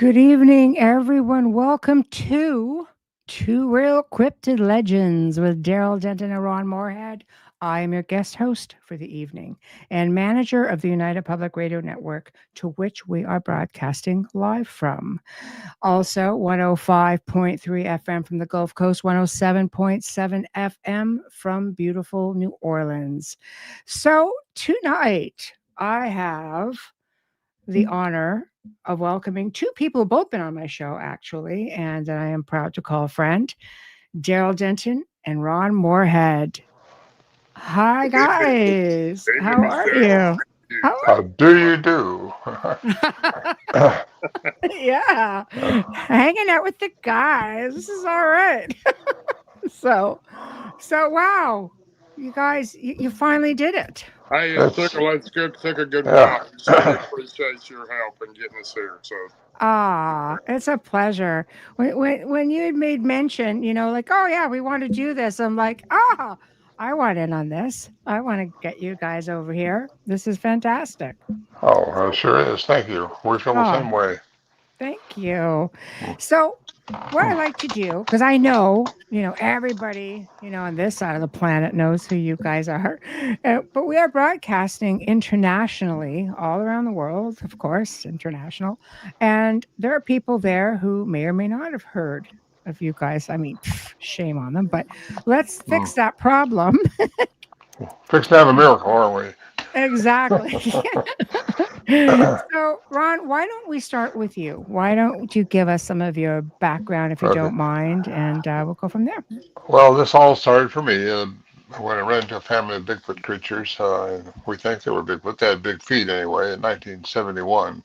Good evening, everyone. Welcome to Two Real Cryptid Legends with Darrell Denton and Ron Morehead. I am your guest host for the evening and manager of the United Public Radio Network, to which we are broadcasting live from. Also, 105.3 FM from the Gulf Coast, 107.7 FM from beautiful New Orleans. So, tonight I have the honor of welcoming two people who've both been on my show, actually, and that I am proud to call friend, Darrell Denton and Ron Morehead. Hi, guys. Evening, How Miss are Darrell. you? You. How How do you do? are Yeah, hanging out with the guys. This is all right. so, wow, you guys, you finally did it. Hey, It's took a good yeah. while. So we appreciate your help in getting us here. So It's a pleasure. When you had made mention, like, oh yeah, we want to do this. I'm like, I want in on this. I want to get you guys over here. This is fantastic. Oh, it sure is. Thank you. We feel the Oh, same way. thank you. So, what I like to do, because I know, everybody, on this side of the planet knows who you guys are, but we are broadcasting internationally, all around the world, of course, international. And there are people there who may or may not have heard of you guys. I mean, shame on them, but let's Mm. fix that problem. Fixing to have a miracle, aren't Exactly. we? So, Ron, why don't we start with you? Why don't you give us some of your background, if you Okay. don't mind, and we'll go from there. Well, this all started for me when I ran into a family of Bigfoot creatures. We think they were Bigfoot. They had big feet anyway. In 1971,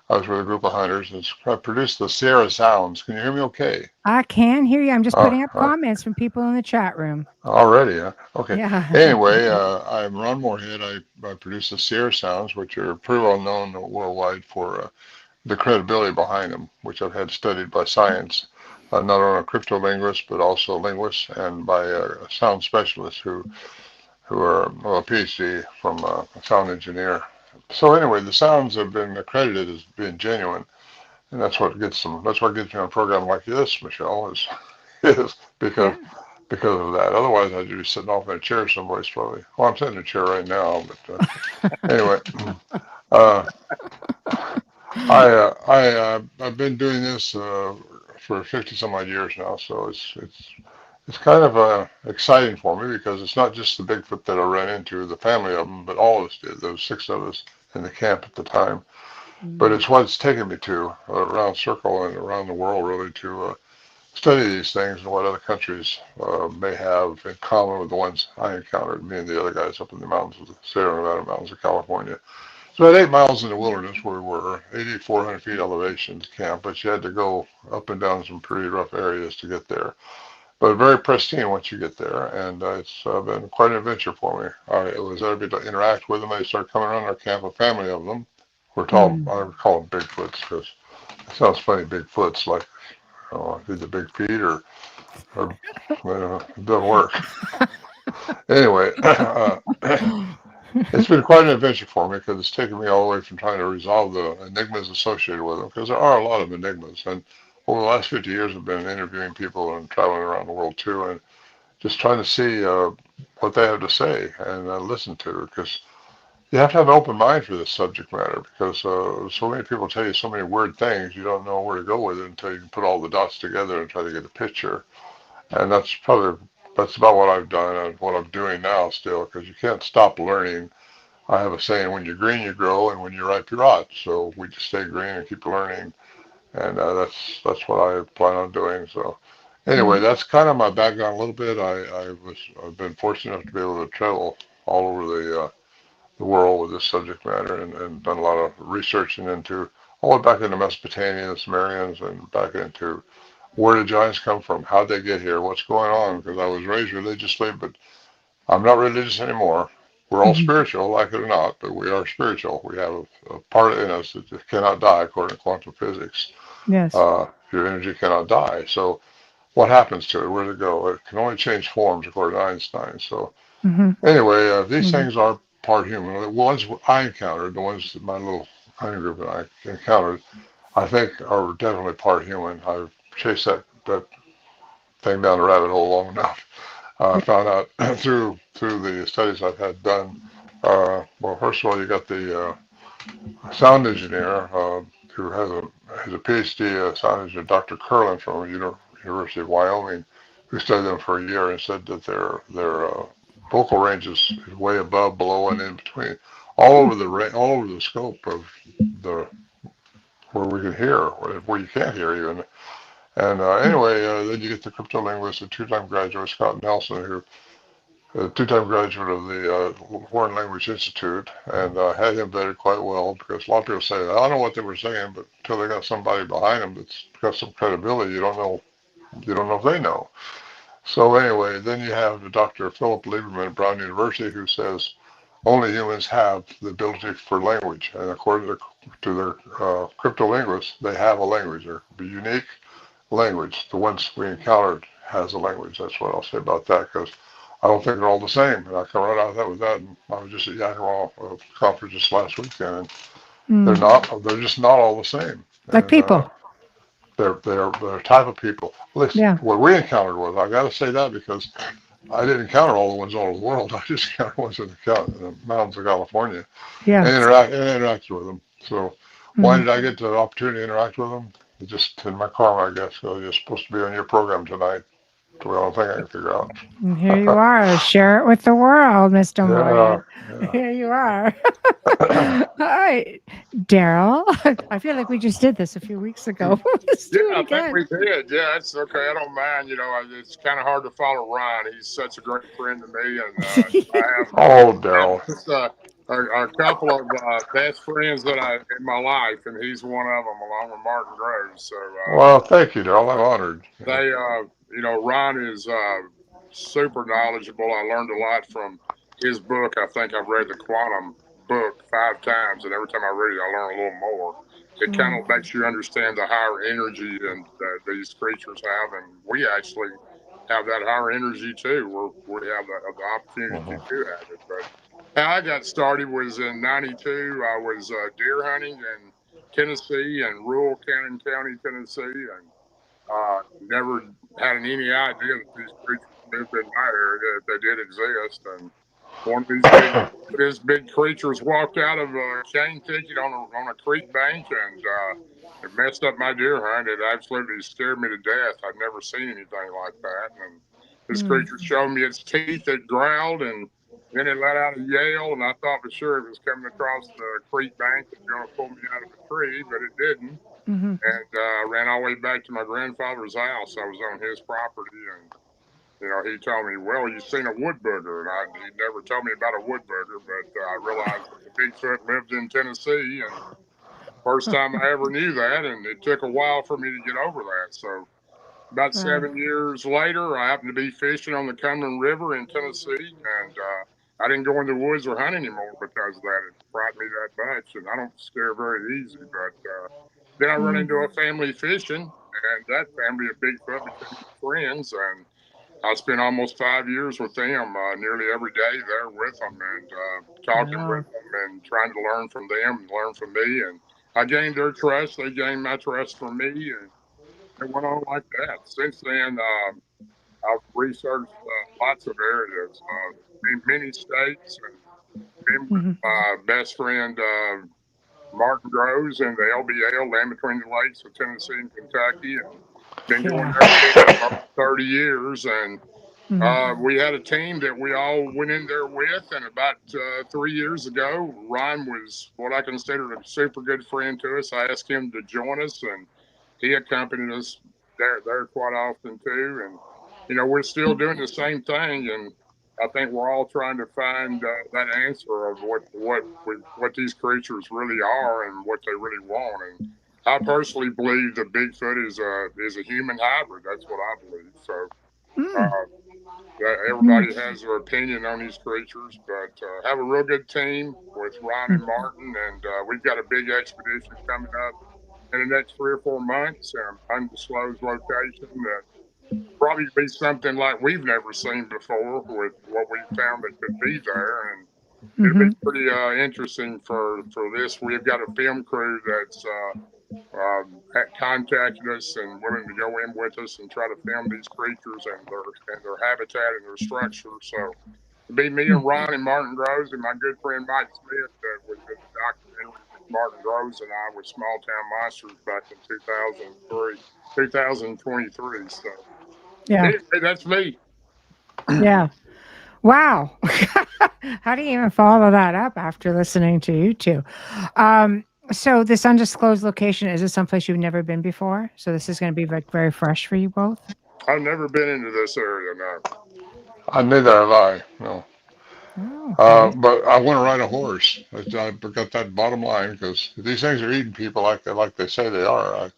I was with a group of hunters and I produced the Sierra Sounds. Can you hear me okay? I can hear you. I'm just Oh, putting up all right. comments from people in the chat room. Already, huh? Okay. Yeah. Anyway, I'm Ron Morehead. I produce the Sierra Sounds, which are pretty well known worldwide for the credibility behind them, which I've had studied by science, not only cryptolinguists but also linguists and by sound specialists who are well, a PhD from a sound engineer. So anyway, the sounds have been accredited as being genuine, and that's what gets them. That's what gets me on a program like this, Michelle, is is because Yeah. because of that. Otherwise, I'd be sitting off in a chair someplace probably. Well, I'm sitting in a chair right now, but anyway, uh, I've been doing this for 50 some odd years now, so it's kind of exciting for me because it's not just the Bigfoot that I ran into, the family of them, but all of us did. There was six of us in the camp at the time. But Mm, it's what it's taken me to around circle and around the world really to study these things and what other countries may have in common with the ones I encountered, me and the other guys up in the mountains of the Sierra Nevada mountains of California. So at 8 miles in the wilderness where we were, 8,400 feet elevation camp, but you had to go up and down some pretty rough areas to get there. But very pristine once you get there, and it's been quite an adventure for me. It was able to interact with them. They started coming around our camp, a family of them. mm. I would call them Bigfoots because it sounds funny, Bigfoots, like the big feet or it doesn't work. Anyway, it's been quite an adventure for me because it's taken me all the way from trying to resolve the enigmas associated with them, because there are a lot of enigmas. And over the last 50 years, I've been interviewing people and traveling around the world too, and just trying to see what they have to say and listen to, because you have to have an open mind for this subject matter, because so many people tell you so many weird things, you don't know where to go with it until you can put all the dots together and try to get a picture. And that's about what I've done and what I'm doing now still, because you can't stop learning. I have a saying: when you're green, you grow, and when you're ripe, you rot. So we just stay green and keep learning, and that's what I plan on doing. So anyway, Mm, that's kind of my background a little bit. I've been fortunate enough to be able to travel all over the world with this subject matter, and done a lot of researching into all the way back into Mesopotamia, the Sumerians, and back into where did giants come from, how'd they get here, what's going on, because I was raised religiously, but I'm not religious anymore. We're all mhm. spiritual, like it or not, but we are spiritual. We have a part in us that just cannot die according to quantum physics. Yes. Your energy cannot die. So what happens to it? Where does it go? It can only change forms according to Einstein. So Hmm. anyway, these Hmm. things are part human. The ones I encountered, the ones that my little hunting group and I encountered, I think are definitely part human. I've chased that thing down the rabbit hole long enough. I found out through the studies I've had done. Well, first of all, you got the sound engineer who has a PhD sound engineer, Dr. Curlin from University of Wyoming, who studied them for a year and said that their vocal range is way above, below, and in between, all over the scope of the where we can hear, where you can't hear even. And anyway, then you get the cryptolinguist, a two-time graduate, Scott Nelson, who a two-time graduate of the Foreign Language Institute, and had him vetted quite well because a lot of people say, I don't know what they were saying, but until they got somebody behind them that's got some credibility, you don't know if they know. So anyway, then you have Dr. Philip Lieberman at Brown University who says only humans have the ability for language, and according to their cryptolinguists, they have a language. They're unique language. The ones we encountered has a language. That's what I'll say about that because I don't think they're all the same. And I come right out of that with that. And I was just at Yakima conference just last weekend, and they're not. They're just not all the same. Like And people. they're a type of people. At least Yeah. what we encountered was. I got to say that because I didn't encounter all the ones all over the world. I just encountered ones in the mountains of California Yeah. and interacted with them. So why did I get the opportunity to interact with them? It's just in my karma, I guess. So you're supposed to be on your program tonight. That's the only thing I can figure out. And here you are. Share it with the world, Mr. Yeah, Morehead. yeah. Here you are. All right. Darrell, I feel like we just did this a few weeks ago. Let's Yeah, do it I think again. we did. Yeah, it's okay. I don't mind. It's kind of hard to follow Ryan. He's such a great friend to me, and Oh, I have Daryl. just a couple of best friends that I in my life, and he's one of them, along with Martin Groves. So Well, thank you, Daryl. I'm honored. Yeah. they, Ron is super knowledgeable. I learned a lot from his book. I think I've read the Quantum book 5 times, and every time I read it, I learn a little more. It kind of makes you understand the higher energy and that these creatures have, and we actually have that higher energy too. We have the opportunity Mhm. to have it. But how I got started was in '92. I was deer hunting in Tennessee and rural Cannon County, Tennessee, and never had any idea that these creatures lived in my area, if they did exist. And one of these big creatures walked out of a chain thicket on a creek bank, and it messed up my deer hunt. It absolutely scared me to death. I'd never seen anything like that. And this creature showed me its teeth. It growled, and then it let out a yell, and I thought for sure it was coming across the creek bank and going to pull me out of a tree, but it didn't. And ran all the way back to my grandfather's house. I was on his property, and he told me, "Well, you seen a wood booger," and he never told me about a wood booger, but I realized that the Bigfoot lived in Tennessee, and first time I ever knew that, and it took a while for me to get over that. So about Wow. 7 years later, I happened to be fishing on the Cumberland River in Tennessee, and I didn't go in the woods or hunt anymore because of that. It frightened me that much, and I don't scare very easy. But then I run into a family fishing, and that family of Bigfoot became friends, and I spent almost 5 years with them, nearly every day there with them, and talking with Wow. them and trying to learn from them and learn from me. And I gained their trust; they gained my trust from me, and it went on like that. Since then, I've researched lots of areas, in many states, and been with my best friend Martin Groves in the LBL, Land Between the Lakes of Tennessee and Kentucky, and been going Yeah. there with him over 30 years. And Mhm. we had a team that we all went in there with, and about 3 years ago, Ron was what I considered a super good friend to us. I asked him to join us, and he accompanied us there quite often too. And we're still doing the same thing, and I think we're all trying to find that answer of what these creatures really are and what they really want. And I personally believe that Bigfoot is a human hybrid. That's what I believe. So. Uh, Everybody has their opinion on these creatures, but have a real good team with Ron and Martin, and we've got a big expedition coming up in the next 3 or 4 months, undisclosed location that probably be something like we've never seen before with what we found that could be there, and it'll be pretty interesting for this. We've got a film crew that's contacted us and willing to go in with us and try to film these creatures and their habitat and their structure. So it'd be me and Ron and Martin Groves and my good friend Mike Smith that was in the documentary with Martin Groves and I with Small Town Monsters back in 2003, 2023. So Yeah. anyway, that's me. Yeah. Wow. How do you even follow that up after listening to you two? So this undisclosed location, is it someplace you've never been before? So this is going to be like very fresh for you both? I've never been into this area, no. Neither have I. No. Oh, okay. But I want to ride a horse. I got that bottom line because if these things are eating people like they say they are.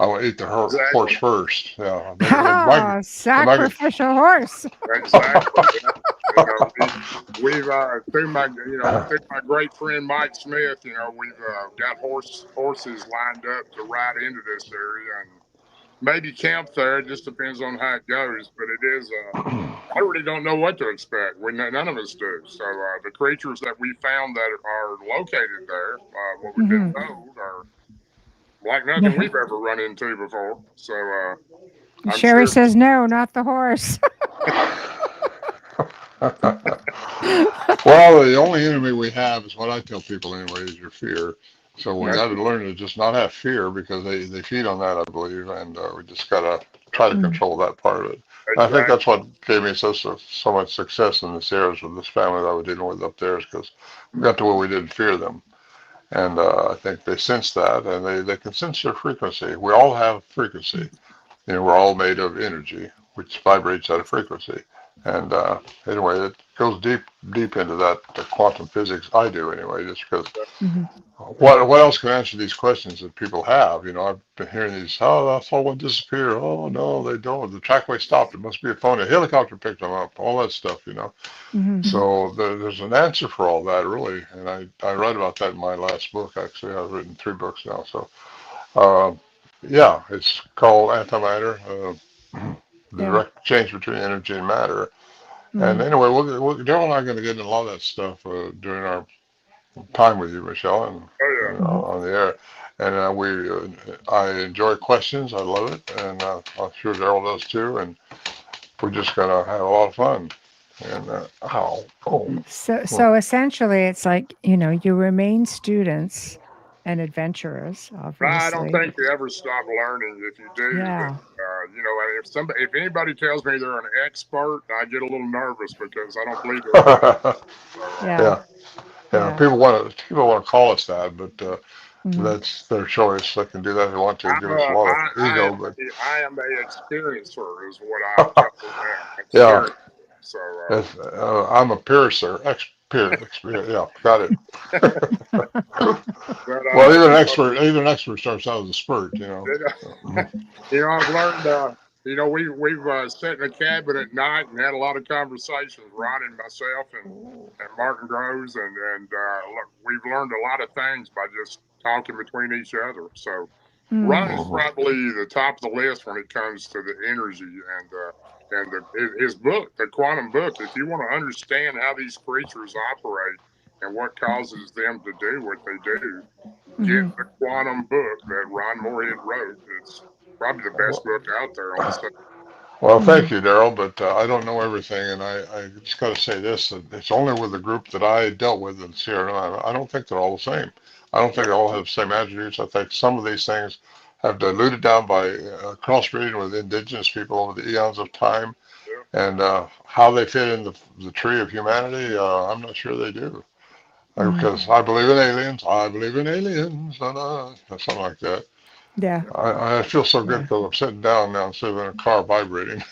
I want to eat the horse Exactly. first. Yeah, Oh, it might get. sacrificial horse. Exactly. Yeah. You know, we've through my through my great friend Mike Smith, we've got horses lined up to ride into this area and maybe camp there. It just depends on how it goes. But it is I really don't know what to expect. None of us do. So the creatures that we found that are located there, what we've been Hmm. told, are like nothing we've ever run into before. So I'm Sherry sure. says no, not the horse. Well, the only enemy we have is what I tell people anyway is your fear. So we Yeah. got to learn to just not have fear because they feed on that, I believe, and we just got to try to Mm. control that part of it. And I think Exactly. that's what gave me so much success in this areas with this family that I was dealing with up there is because we got to where we didn't fear them. And I think they sense that, and they can sense your frequency. We all have frequency. We're all made of energy, which vibrates at a frequency. And anyway, it goes deep into that the quantum physics. I do anyway, just because Mhm. what else can answer these questions that people have? I've been hearing these. Oh, I saw one disappear. Oh no, they don't. The trackway stopped. It must be a phone. A helicopter picked them up. All that stuff. Mhm. So there's an answer for all that, really. And I write about that in my last book. Actually, I've written 3 books now. So uh, yeah, it's called antimatter. The Yeah. direct change between energy and matter. And Mhm. anyway, Daryl and I are going to get into a lot of that stuff during our time with you, Michelle, Oh and Mhm. on the air. And I enjoy questions. I love it, and I'm sure Daryl does too. And we're just going to have a lot of fun. And oh, So essentially, it's like, you remain students and adventurers, I don't obviously. think you ever stop learning. If you do, then Yeah. and if anybody tells me they're an expert, I get a little nervous because I don't believe they're an expert. So, Yeah. yeah, yeah. Yeah. People want to call us that, but Mhm. that's their choice. They can do that if they want to. I'm Give us a lot of ego, but I am a experiencer, is what I've told them. yeah, Experience. So, I'm a piercer. Yeah, got it. but Well, even an expert starts out as a spurt. you know, I've learned. We've sat in a cabin at night and had a lot of conversations, Ron and myself and Martin Groves, and look, we've learned a lot of things by just talking between each other. So Mm. Ron is probably the top of the list when it comes to the energy his book, the quantum book. If you want to understand how these creatures operate and what causes them to do what they do, get Mhm. the quantum book that Ron Morehead wrote. It's probably the best book out there on the subject. Well, Mhm. thank you, Daryl, but I don't know everything, and I just got to say this: that it's only with the group that I dealt with in Sierra Leone. I don't think they're all the same. I don't think they all have the same attributes. I think some of these things have diluted down by crossbreeding with indigenous people over the eons of time, Yeah. and how they fit in the tree of humanity. I'm not sure they do. Mhm. Because I believe in aliens. I believe in aliens. Something like that. Yeah. I feel so good Yeah. because I'm sitting down now instead of in a car vibrating.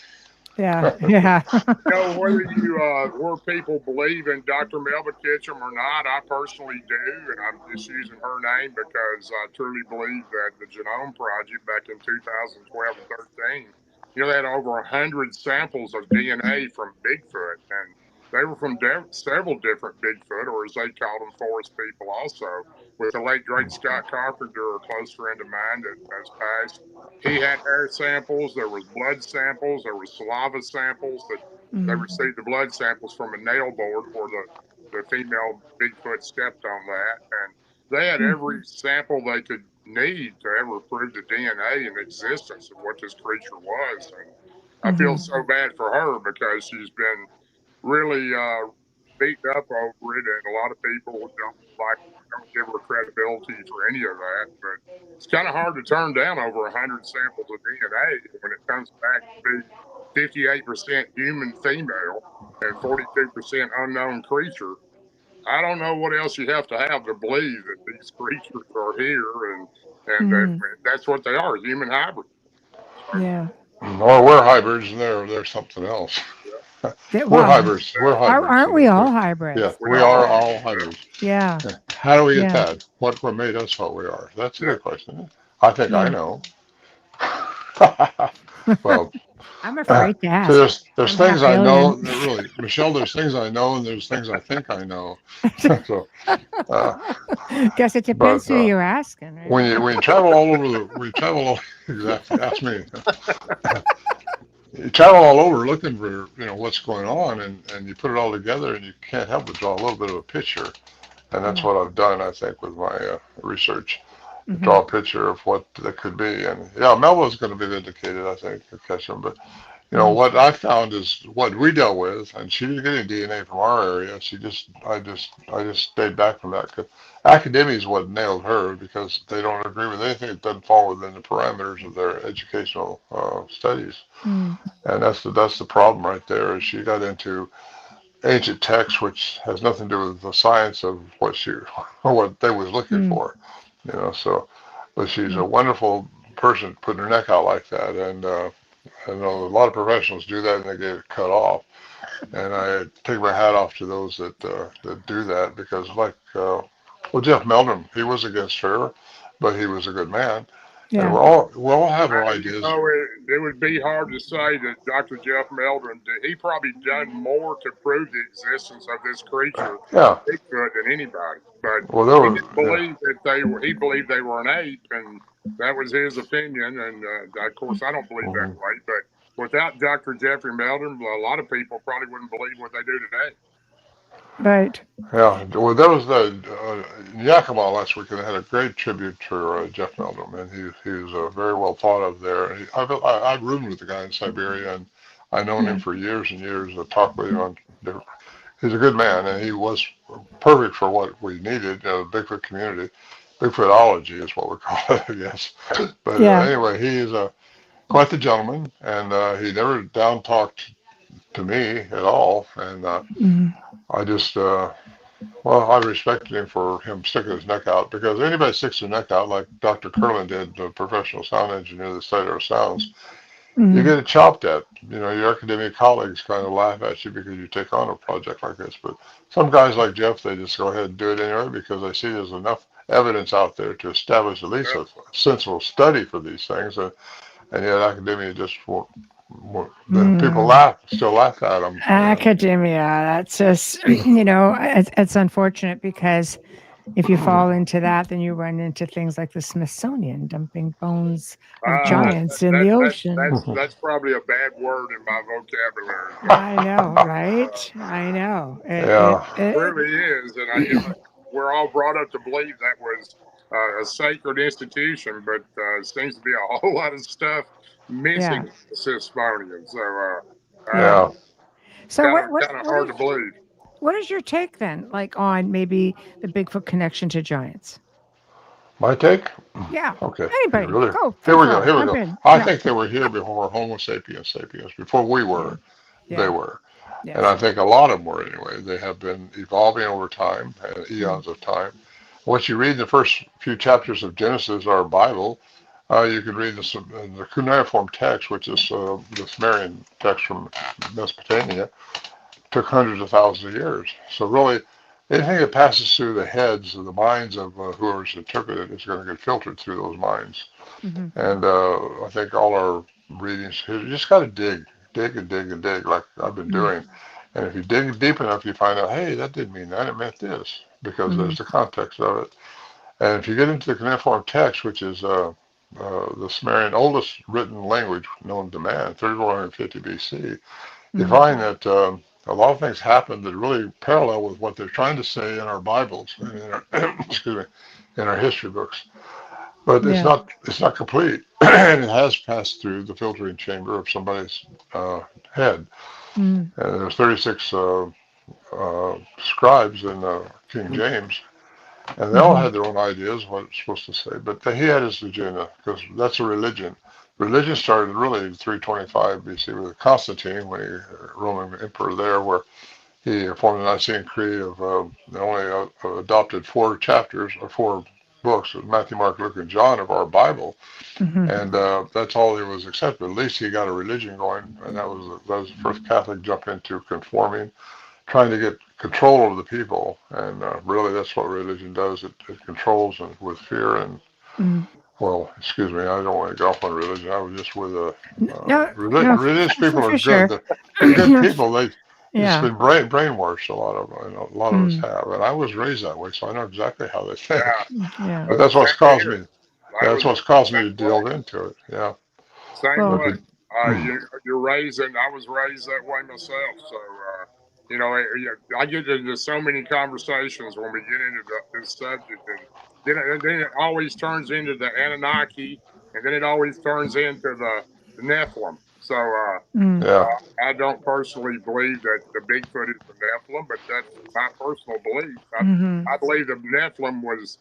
Yeah. Yeah. Whether where people believe in Dr. Melba Ketchum or not, I personally do, and I'm just using her name because I truly believe that the Genome Project back in 2012 and 13, they had over 100 samples of DNA from Bigfoot, and they were from several different Bigfoot, or as they called them, forest people also, with the late great Scott Carpenter, a close friend of mine that has passed. He had hair samples, there was blood samples, there was saliva samples that they Mhm. received the blood samples from a nail board where the female Bigfoot stepped on that. And they had Mhm. every sample they could need to ever prove the DNA and existence of what this creature was. And I Mm-hmm. feel so bad for her because she's been really beaten up over it, and a lot of people don't give her credibility for any of that. But it's kind of hard to turn down over 100 samples of DNA when it comes back to be 58% human female and 42% unknown creature. I don't know what else you have to believe that these creatures are here, and Mm-hmm. that's what they are, human hybrids. So, Yeah. Or we're hybrids, and they're something else. yeah, We're Well, hybrids. We're exactly. hybrids. aren't So we all yeah, hybrids? We we all are are. all Yeah, hybrids. Yeah. How do we get Yeah. that? What made us what we are? That's a yeah. good question. I think I Yeah. know. Well, I'm so afraid to ask. there's I'm half things I know. alien. That really, Michelle. There's things I know, and there's things I think I know. So, uh, Guess it depends but who you're asking, right? when you travel all over the when you travel all, exactly. Ask me. You travel all over looking for what's going on, and you put it all together, and you can't help but draw a little bit of a picture. And that's Yeah. what I've done, I think, with my research. Mm-hmm. Draw a picture of what that could be. And yeah, Melba's going to be vindicated, I think, to catch him. But Mm-hmm. what I found is what we dealt with, and she didn't get any DNA from our area. I just stayed back from that. 'Cause academia is what nailed her because they don't agree with anything that doesn't fall within the parameters of their educational studies. Mm. And that's the problem right there. Is she got into ancient text, which has nothing to do with the science of what they was looking Mm. for. So, but she's Yeah. a wonderful person putting her neck out like that, and I know a lot of professionals do that and they get it cut off. And I take my hat off to those that do that because, well, Jeff Meldrum, he was against her, but he was a good man, and Yeah. we all have our You ideas. know, it would be hard to say that Dr. Jeff Meldrum he probably done more to prove the existence of this creature, Yeah, Bigfoot, than anybody. But well, there he was, didn't yeah. believe that they were. He believed they were an ape, and that was his opinion. And of course, I don't believe that Mhm. way. But without Dr. Jeffrey Meldrum, a lot of people probably wouldn't believe what they do today. Right. Yeah, well, there was the Yakima last week, and they had a great tribute to Jeff Meldrum, and he was very well thought of there. I've roomed with the guy in Siberia, and I've known him Yeah. for years and years. I talked with him on. He's a good man, and he was perfect for what we needed. The Bigfoot community, Bigfootology is what we call it, I guess. But Yeah. anyway, he is quite the gentleman, and he never down talked to me at all, and Mm. I just. Well, I respected him for him sticking his neck out because anybody sticks their neck out, like Dr. Curlin did, the professional sound engineer that studied our sounds, you Mm. get it chopped at. Your academic colleagues kind of laugh at you because you take on a project like this. But some guys like Jeff, they just go ahead and do it anyway because they see there's enough evidence out there to establish at least Yeah. a sensible study for these things. And yet academia just won't the people Mm. still laugh at them. Academia. That's just, it's unfortunate because if you fall into that, then you run into things like the Smithsonian dumping bones of Uh, giants in the ocean. that's probably a bad word in my vocabulary, but I know, right? I know. Yeah. it really is. And we're all brought up to believe that was a sacred institution, but seems to be a whole lot of stuff Yeah. missing from the Smithsonian. So Yeah. Yeah. So kind of hard to believe. what is your take then, like on maybe the Bigfoot connection to giants? My take? Yeah. Okay. You Anybody, really? go Here free we for go. all. Here we Jump go. in. I Yeah. think they were here before Homo sapiens sapiens. Before we Yeah. were, they Yeah. were. And Yes. I think a lot of them were anyway. They have been evolving over time, Mm. eons of time. Once you read the first few chapters of Genesis, our Bible, you can read the cuneiform text, which is the Sumerian text from Mesopotamia, took hundreds of thousands of years. So really, anything that passes through the heads of the minds of whoever's interpreted is going to get filtered through those minds. Mm-hmm. And I think all our readings, you just got to dig and dig and dig like I've been Mm. doing. And if you dig deep enough, you find out, hey, that didn't mean that. It meant this because Mm-hmm. there's the context of it. And if you get into the cuneiform text, which is the Sumerian oldest written language known to man, 3450 BC, you Mm-hmm. find that a lot of things happen that really parallel with what they're trying to say in our Bibles and in our, excuse me, in our history books. but Yeah. it's not complete, and it has passed through the filtering chamber of somebody's head. Mm. And there's 36 scribes in King James, and they all Hmm. had their own ideas of what it's supposed to say. But he had his agenda because that's a religion. Religion started really in 325 BC with Constantine, when he Roman emperor there, where he formed the Nicene Creed of they only adopted 4 chapters or 4 books, Matthew, Mark, Luke, and John of our Bible, Hmm. and that's all he was accepted. At least he got a religion going, and that was the first Catholic jump into conforming, trying to get control over the people, and really that's what religion does. It controls and with fear and Mm. well, excuse me, I don't want to go off on religion. I was just with No, no, religious people are for good. sure. They're good people. They just Yeah. been brainwashed. A lot of them, and a lot of us Mm. have. And I was raised that way, so I know exactly how they think. Yeah, Yeah. But that's what's same caused here. me. I That's was the what's caused me to same way. delve into it. Yeah. Same Well, But way. the, You're raised, and I was raised that way myself. So, I get into so many conversations when we get into this subject, and then it always turns into the Anunnaki, and then it always turns into the Nephilim. So, mm. yeah. I don't personally believe that the Bigfoot is the Nephilim, but that's my personal belief. Hmm. I believe the Nephilim was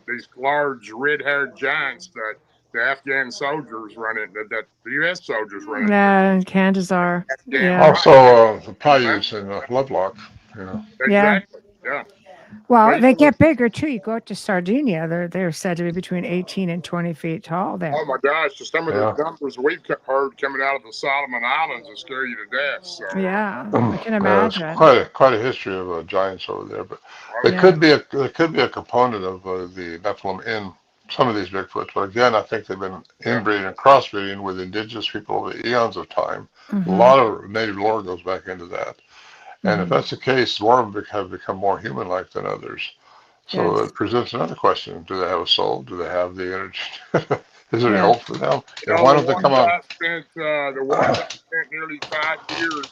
these large red-haired giants that the Afghan soldiers run into, that the U.S. soldiers run into. Yeah, Candace are. Afghan Yeah. Also, pride. the Huh? Paiutes and Lovelock. You know. Yeah. Exactly. Yeah. Well, These they are, get bigger too. You go out to Sardinia, they're said to be between 18 and 20 feet tall oh there. my gosh, some of the Yeah. numbers we've heard coming out of the Solomon Islands will scare you to death. So, Yeah, I can There's imagine. quite a history of giants over there, but oh there yeah. Yeah. could be a component of the Nephilim in some of these Bigfoots. But again, I think they've been Yeah. inbreeding and crossbreeding with indigenous people over eons of time. A Hmm. lot of native lore goes back into that, and if Hmm. that's the case, more of them have become more human-like than others. So Yes. it presents another question: do they have a soul? Do they have the energy? Is there any Yeah. hope for them? You And know, why don't they come out? the ones I spent nearly 5 years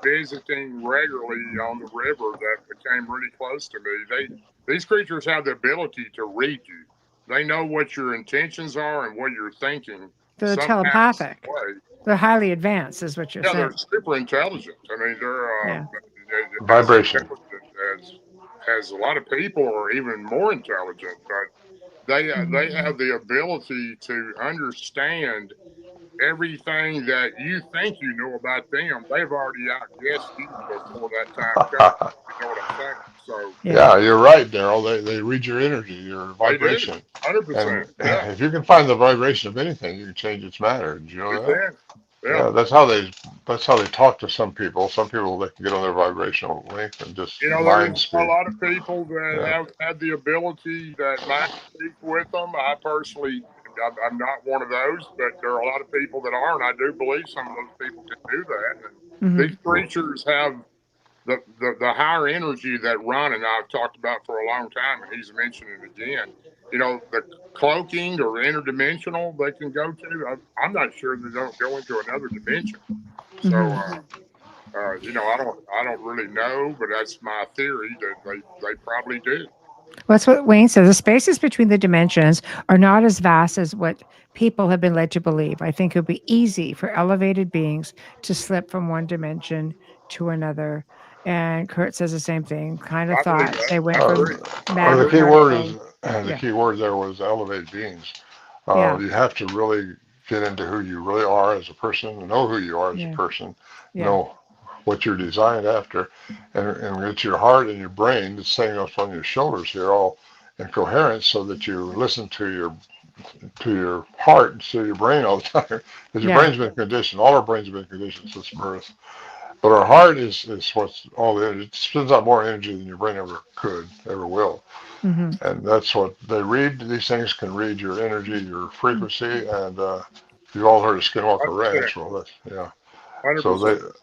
visiting regularly on the river that became really close to me. These creatures have the ability to read you. They know what your intentions are and what you're thinking They're somehow, some telepathic. way. They're highly advanced, is what you're Yeah, they're saying. super intelligent. I mean, Yeah. they're as Vibration. intelligent as a lot of people, or even more intelligent. But Hmm. they have the ability to understand everything that you think you know about them. They've already outguessed you before that time comes. You know what I'm saying? So Yeah. Yeah, you're right, Daryl. They read your energy, your they do, vibration. And 100%. Yeah, if you can find the vibration of anything, you can change its matter. Did you you know that? can. Yeah. Yeah, that's how they talk to some people. Some people they can get on their vibrational link and just You know, mind there's a speak. lot of people that Yeah. have the ability that might speak with them. I personally, I'm not one of those, but there are a lot of people that are, and I do believe some of those people can do that. And Hmm. these creatures have the higher energy that Ron and I have talked about for a long time, and he's mentioned it again. You know, the cloaking or interdimensional they can go to. I'm not sure they don't go into another dimension. So, Hmm. I don't really know, but that's my theory that they probably do. Well, that's what Wayne says. The spaces between the dimensions are not as vast as what people have been led to believe. I think it would be easy for elevated beings to slip from one dimension to another. And Kurt says the same thing. Kind of I believe thought that. they went I Uh, from agree. I or the matter agree. key With word particle. is the Yeah. key word there was elevated beings. Yeah. You have to really get into who you really are as a person, know who you are as a Yeah. person, Yeah. know what you're designed after, and get your heart and your brain, the same up on your shoulders here, all in coherence, so that you listen to your heart instead of your brain all the time. Because your Yeah. brain's been conditioned. All our brains have been conditioned since birth. But our heart is what's all the energy. It spins out more energy than your brain ever will. Hmm. And that's what they read. These things can read your energy, your frequency, and you've all heard of Skinwalker 100%. Ranch. Well, that's, yeah. So 100%.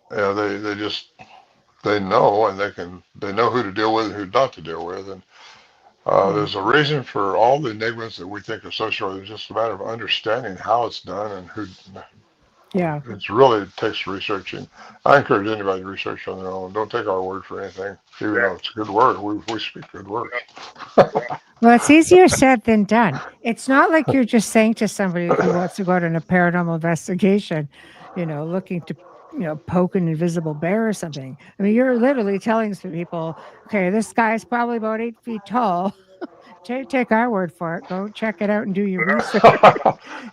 they just they know, and they know who to deal with and who not to deal with. And Yeah. there's a reason for all the enigmas that we think are social. It's just a matter of understanding how it's done and who. Yeah. It's really takes researching. I encourage anybody to research on their own. Don't take our word for anything, even Yeah. though it's a good word. We speak good words. Yeah. Yeah. Well, it's easier said than done. It's not like you're just saying to somebody who wants to go out on a paranormal investigation, looking to, poke an invisible bear or something. I mean, you're literally telling some people, okay, this guy's probably about 8 feet tall. Take our word for it. Go check it out and do your research.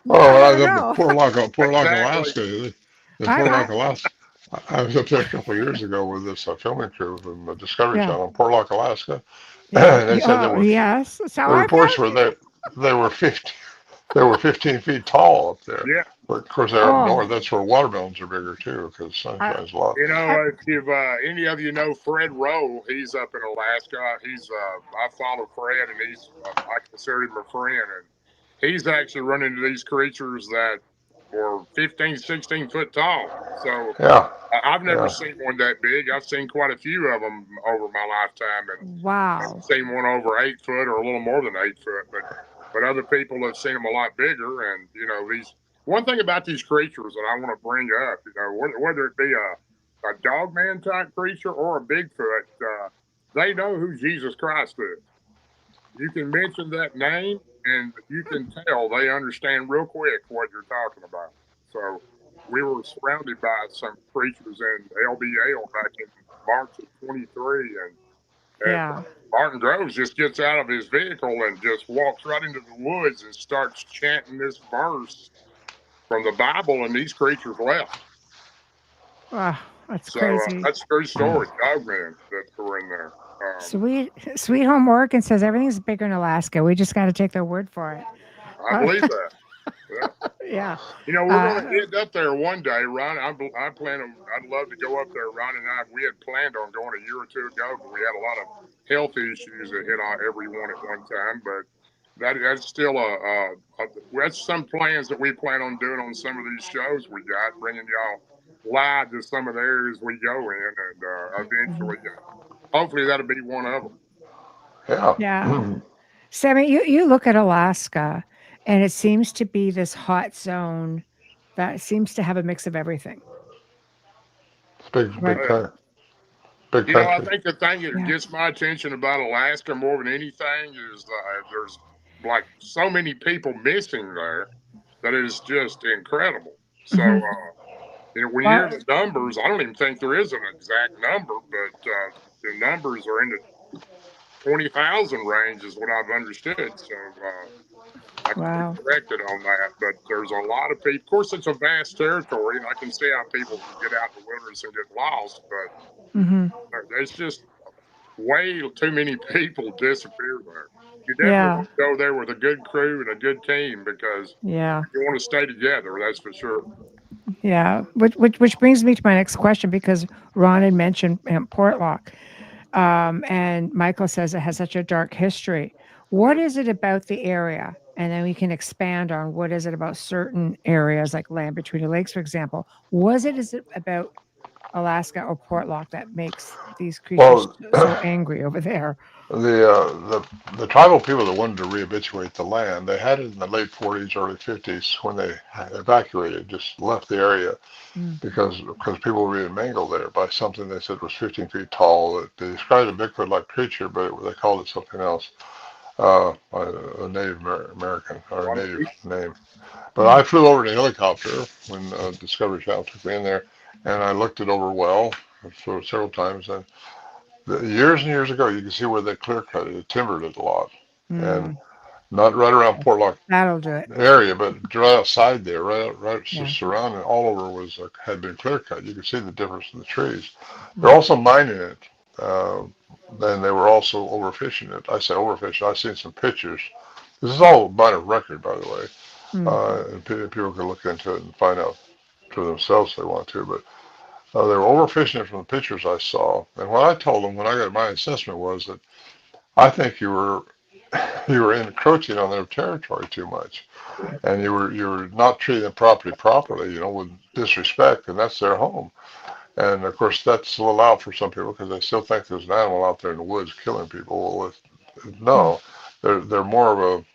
Oh, I when I don't was up in know. Port Lock, Exactly. Alaska, in I, Port Lock, I, Alaska, I was up there a couple of years ago with this filming crew from the Discovery yeah, Channel in Port Lock, Alaska, yeah. and they said Oh, yes. So the I reports found were you. that they were 50, they were 15 feet tall up there. Yeah. But of course, they're up Oh, north. That's where watermelons are bigger too, because the sun I, shines a lot. You I, know, if you've any of you know Fred Rowe, he's up in Alaska. He's I follow Fred, and he's I consider him a friend, and he's actually run into these creatures that were 15, 16 foot tall. So Yeah, I've never yeah. seen one that big. I've seen quite a few of them over my lifetime, and wow. I've seen one over 8 foot or a little more than 8 foot. But other people have seen them a lot bigger. And these one thing about these creatures that I want to bring up, whether it be a dog man type creature or a Bigfoot, they know who Jesus Christ is. You can mention that name, and you can tell they understand real quick what you're talking about. So we were surrounded by some creatures in LBL back in March of 23, and Yeah. Martin Groves just gets out of his vehicle and just walks right into the woods and starts chanting this verse from the Bible, and these creatures left. Wow. That's So crazy. that's a true story. Dogman that were in there. Sweet Home Oregon says everything's bigger in Alaska. We just got to take their word for it. I believe that. Yeah. Yeah. We're going to Uh, end up there one day, Ron. I plan on. I'd love to go up there, Ron and I. We had planned on going a year or two ago, but we had a lot of health issues that hit on everyone at one time. But that's still that's some plans that we plan on doing on some of these shows we got, bringing y'all live to some of the areas we go in, and mhm. eventually, hopefully, that'll be one of them. Yeah. Yeah. Sammy, you look at Alaska and it seems to be this hot zone that seems to have a mix of everything, It's big, right? big, Oh, yeah. big I country. think the thing that Yeah. gets my attention about Alaska more than anything is there's like so many people missing there that is just incredible. So, Hmm. when you hear Well, the numbers, I don't even think there is an exact number, but the numbers are in the 20,000 range, is what I've understood. So, I can be wow. corrected on that, but there's a lot of people. Of course, it's a vast territory, and I can see how people can get out in the wilderness and get lost, but Hmm. there's just way too many people disappear there. You definitely Yeah. want to go there with a good crew and a good team because Yeah. you want to stay together. That's for sure. Yeah. Which brings me to my next question because Ron had mentioned Portlock. And Michael says it has such a dark history. What Mm. is it about the area? And then we can expand on what is it about certain areas like land between the lakes, for example. Is it about Alaska or Portlock that makes these creatures Well, so angry over there? the tribal people that wanted to rehabituate the land, they had it in the late 40s, early 50s when they evacuated, just left the area Mm, because people were being mangled there by something they said was 15 feet tall. They described a Bigfoot-like creature, but they called it something else, a Native American or a native Wallaby. name. But mm, I flew over in a helicopter when Discovery Channel took me in there, and I looked it over well for several times. And years and years ago, you can see where they clear cut it, timbered it a lot, and mm. not right around Portlock That'll do it. area, but right outside there, right Yeah. just surrounding all over was had been clear cut. You could see the difference in the trees. They're Mm, also mining it. Uh, and they were also overfishing it. I say overfishing. I've seen some pictures. This is all minor record, by the way. mm, And people can look into it and find out for themselves if they want to. But they were overfishing it from the pictures I saw. And what I told them when I got my assessment was that I think you were encroaching on their territory too much, and you were not treating the property properly, with disrespect, and that's their home. And of course, that's allowed for some people because they still think there's an animal out there in the woods killing people. Well, mm, no, they're more of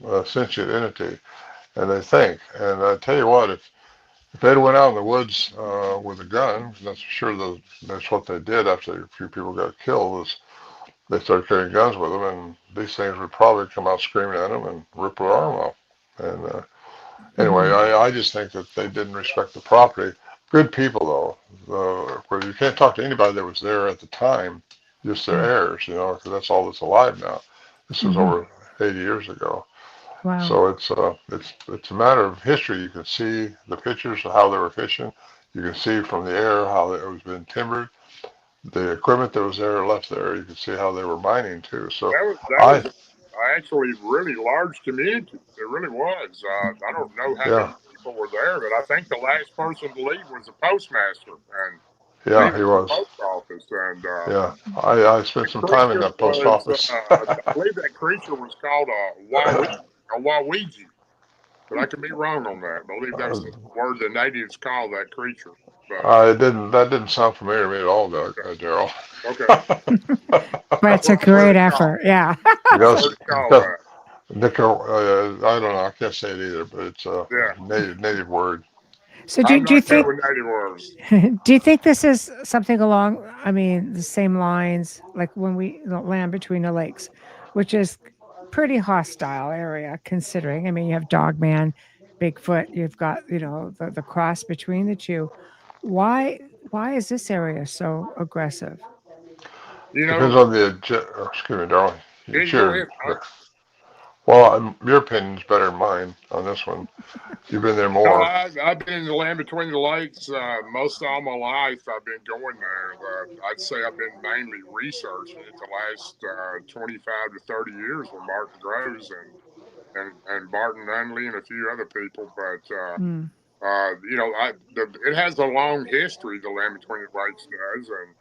a sentient entity, and they think. And I tell you what, if they'd went out in the woods with a gun, that's for sure that's what they did after a few people got killed. Was they started carrying guns with them, and these things would probably come out screaming at them and rip their arm off. And anyway, Mm-hmm. I just think that they didn't respect the property. Good people, though. Where you can't talk to anybody that was there at the time, just their heirs, because that's all that's alive now. This was Mm-hmm. over 80 years ago. Wow. So it's a matter of history. You can see the pictures of how they were fishing. You can see from the air how it was been timbered. The equipment that was there left there. You can see how they were mining too. So That was I actually really large community. It really was. I don't know how yeah many people were there, but I think the last person to leave was the postmaster, and he yeah was he in the was post office. And yeah I spent the some time in creature that post was, office. I believe that creature was called a Wawiji, but I could be wrong on that. I believe that's the word the natives call that creature. But It didn't that didn't sound familiar to me at all, Doug, Daryl. okay, But that's it's a what I've heard great it called. effort. Yeah. I've because heard it called because that. I don't know, I can't say it either, but it's a Yeah, native word. So I'm do you not good Yeah. think with native words. do you think this is something along, I mean, the same lines like when we the land between the lakes, which is pretty hostile area considering. I mean, you have Dogman, Bigfoot, you've got, the cross between the two. Why why is this area so aggressive? You Depends know, on the excuse me, darling. yeah, It's you go your ahead, Mike. well, your opinion's better than mine on this one. You've been there No, more. I've been in the land between the lakes most all my life. I've been going there. I'd say I've been mainly researching it the last 25 to 30 years with Martin Groves and Barton Nunley and a few other people. But Mm, it has a long history. The land between the lakes does, and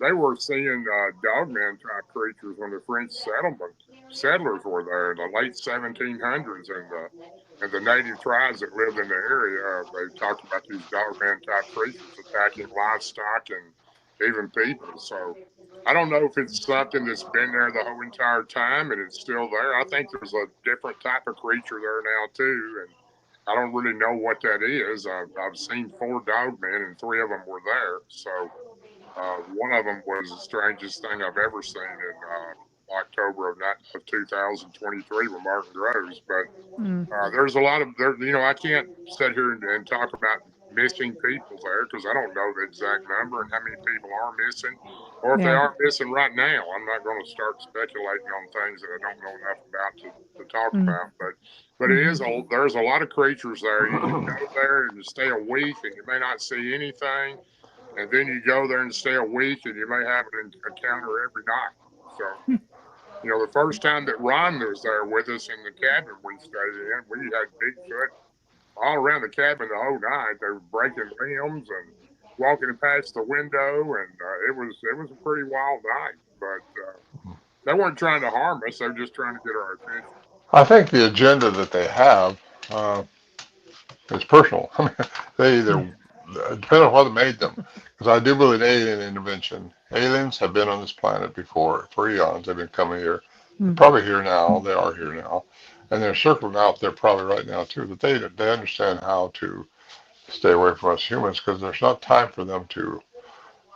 they were seeing dogman type creatures when the French settlers were there in the late 1700s, and the native tribes that lived in the area. They talked about these dogman type creatures attacking livestock and even people. So I don't know if it's something that's been there the whole entire time and it's still there. I think there's a different type of creature there now too, and I don't really know what that is. I've seen 4 dogmen and 3 of them were there. So one of them was the strangest thing I've ever seen in October of 2023 with Martin Groves. But mm, there's a lot of there. I can't sit here and talk about missing people there because I don't know the exact number and how many people are missing, or if they yeah. are missing right now. I'm not going to start speculating on things that I don't know enough about to talk Mm, about. But it is mhm. there's a lot of creatures there. You can go there and stay a week and you may not see anything, and then you go there and stay a week and you may have an encounter every night. So the first time that Ron was there with us in the cabin we stayed in, we had Bigfoot all around the cabin the whole night. They were breaking limbs and walking past the window, and it was a pretty wild night. But they weren't trying to harm us; they were just trying to get our attention. I think the agenda that they have uh, is personal. I mean, they either Mm, depend on what made them. Because I do believe alien intervention. Aliens have been on this planet before for eons. They've been coming here. They're mm, probably here now. They are here now, and they're circling out there probably right now too. But they understand how to stay away from us humans because there's not time for them to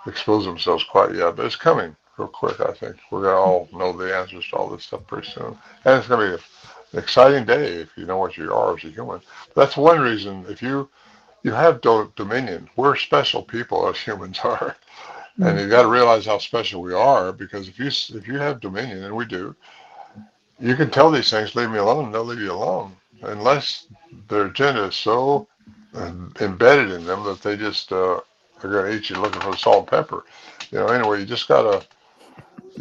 expose themselves quite yet. But it's coming real quick. I think we're gonna all know the answers to all this stuff pretty soon, and it's gonna be an exciting day if you know what you are as a human. That's one reason. If you have dominion, we're special people as humans are, and mm, you got to realize how special we are because if you have dominion, and we do, you can tell these things, leave me alone, and they'll leave you alone, unless their agenda is so embedded in them that they just are going to eat you looking for the salt and pepper. Anyway, you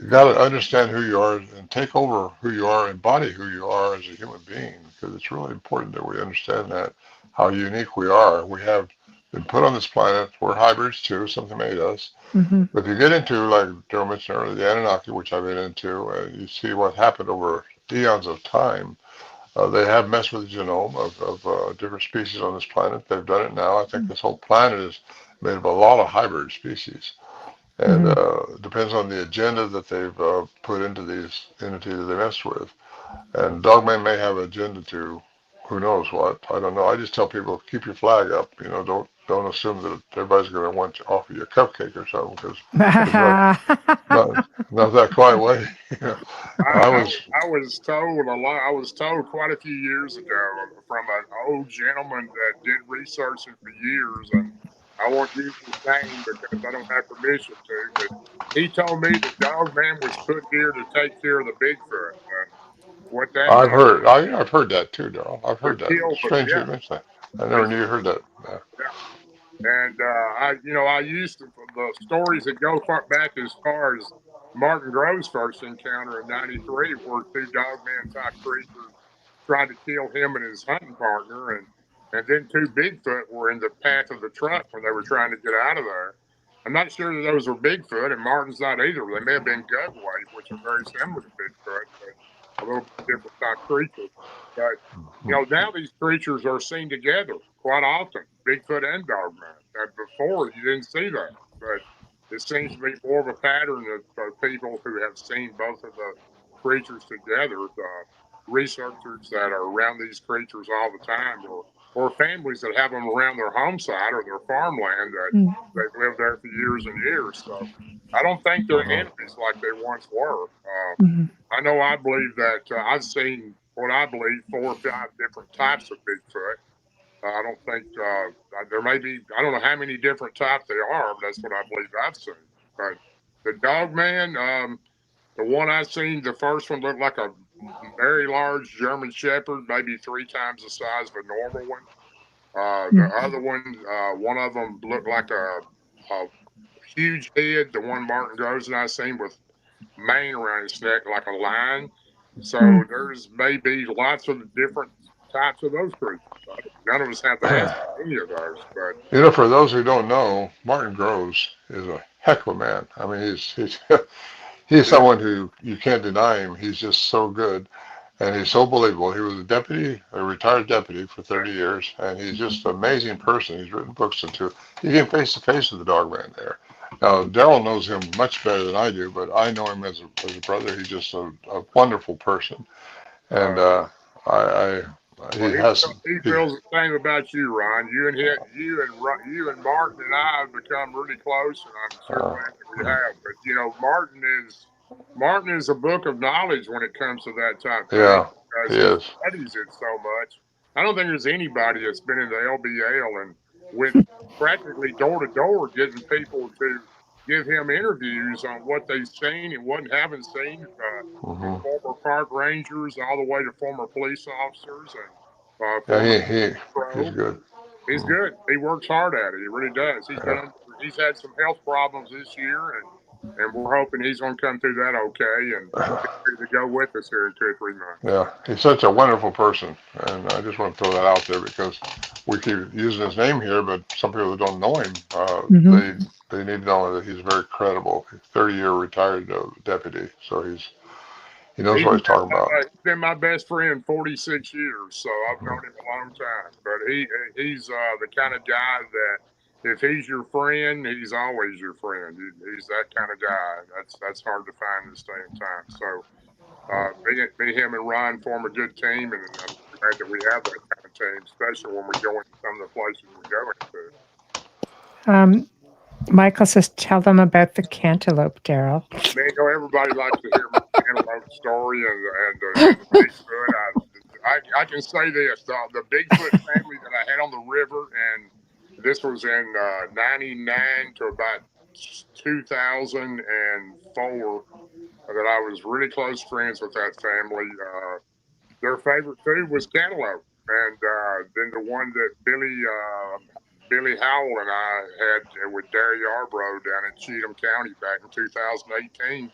got to understand who you are and take over who you are, embody who you are as a human being, because it's really important that we understand that how unique we are. We have been put on this planet. We're hybrids too. Something made us. mhm, But if you get into, like Daryl mentioned earlier, the Anunnaki, which I've been into, and you see what happened over eons of time. They have messed with the genome of different species on this planet. They've done it now. I think mm, this whole planet is made of a lot of hybrid species. And mhm, depends on the agenda that they've put into these entities that they mess with. And Dogman may have an agenda to who knows what. I don't know. I just tell people keep your flag up. You know, don't assume that everybody's going to want to offer you a cupcake or something because it's not that quiet way. I I, was I was told a lot. I was told quite a few years ago from an old gentleman that did researching for years, and I won't use his name because I don't have permission to. But he told me the dog man was put here to take care of the Bigfoot, and what that meant I've heard that too, Darrell. I've to heard that. kill. But Strange you yeah, mentioned that. I never they, knew you heard that. Yeah. and I used to, the stories that go far back as far as Martin Grove's first encounter in '93, where two dogman type creatures tried to kill him and his hunting partner, and then two Bigfoot were in the path of the truck when they were trying to get out of there. I'm not sure that those were Bigfoot, and Martin's not either. They may have been Gugways, which are very similar to Bigfoot, but a little bit different type creature. But now these creatures are seen together quite often, Bigfoot and Dogman. Before you didn't see that, but it seems to be more of a pattern of people who have seen both of the creatures together. The researchers that are around these creatures all the time, or families that have them around their home site or their farmland that they've lived there for years and years. So I don't think they're enemies like they once were. I know I believe that I've seen what I believe 4 or 5 different types of Bigfoot. I don't think there may be. I don't know how many different types there are. But that's what I believe I've seen. But the dog man, the one I seen, the first one looked like a very large German Shepherd, maybe 3 times the size of a normal one. The other one of them looked like a huge head. The one Martin Groves and I seen with mane around his neck like a lion. So there's maybe lots of different types of those creatures. None of us have the answer to any of those, but You know, for those who don't know, Martin Groves is a heck of a man. I mean, he's yeah, someone who you can't deny him. He's just so good. And he's so believable. He was a retired deputy for 30 years, and he's just an amazing person. He's written books into. You came face to face with the dog man there. Now, Darrell knows him much better than I do, but I know him as a brother. He's just a wonderful person, and uh, I well, he has he he, feels the same about you, Ron. You and Martin and I have become really close, and I'm sure uh, glad that we have. But Martin is a book of knowledge when it comes to that type thing yeah, he because he is. studies it so much. I don't think there's anybody that's been in the LBL and went practically door to door getting people to give him interviews on what they've seen and what haven't seen. From Hmm. former park rangers all the way to former police officers and Yeah, former he's pro. good. He's Mm, good. He works hard at it. He really does. yeah. He's had some health problems this year, and we're hoping he's going to come through that okay and be ready to go with us here in 2 or 3 months. Yeah, he's such a wonderful person, and I just want to throw that out there because we keep using his name here, but some people that don't know him, they need to know that he's very credible. 30-year retired deputy, so he knows what he's talking about. He's been my best friend 46 years, so I've Mhm. known him a long time. But he's the kind of guy that if he's your friend, he's always your friend. He's that kind of guy. That's hard to find this day and time. So me, him, and Ryan form a good team, and I'm glad that we have that kind of team, especially when we go into some of the places we go into. Michael says, tell them about the cantaloupe, Darrell. Man, everybody likes to hear my antelope story and the Bigfoot. I can say this: the Bigfoot family that I had on the river, and this was in '99 to about 2004, that I was really close friends with that family. Their favorite food was cantaloupe, and then the one that Billy Howell and I had with Darrell Yarbrough down in Cheatham County back in 2018.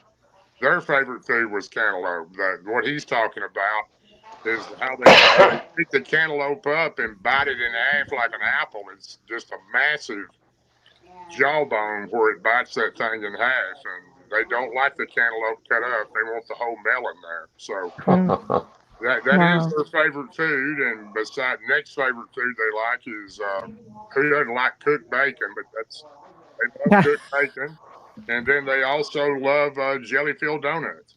Their favorite food was cantaloupe. What he's talking about is how they pick the cantaloupe up and bite it in half like an apple. It's just a massive jawbone where it bites that thing in half, and they don't like the cantaloupe cut up. They want the whole melon there. So that is Wow. their favorite food, and beside next favorite food they like is who doesn't like cooked bacon, but they love cooked bacon, and then they also love jelly filled donuts.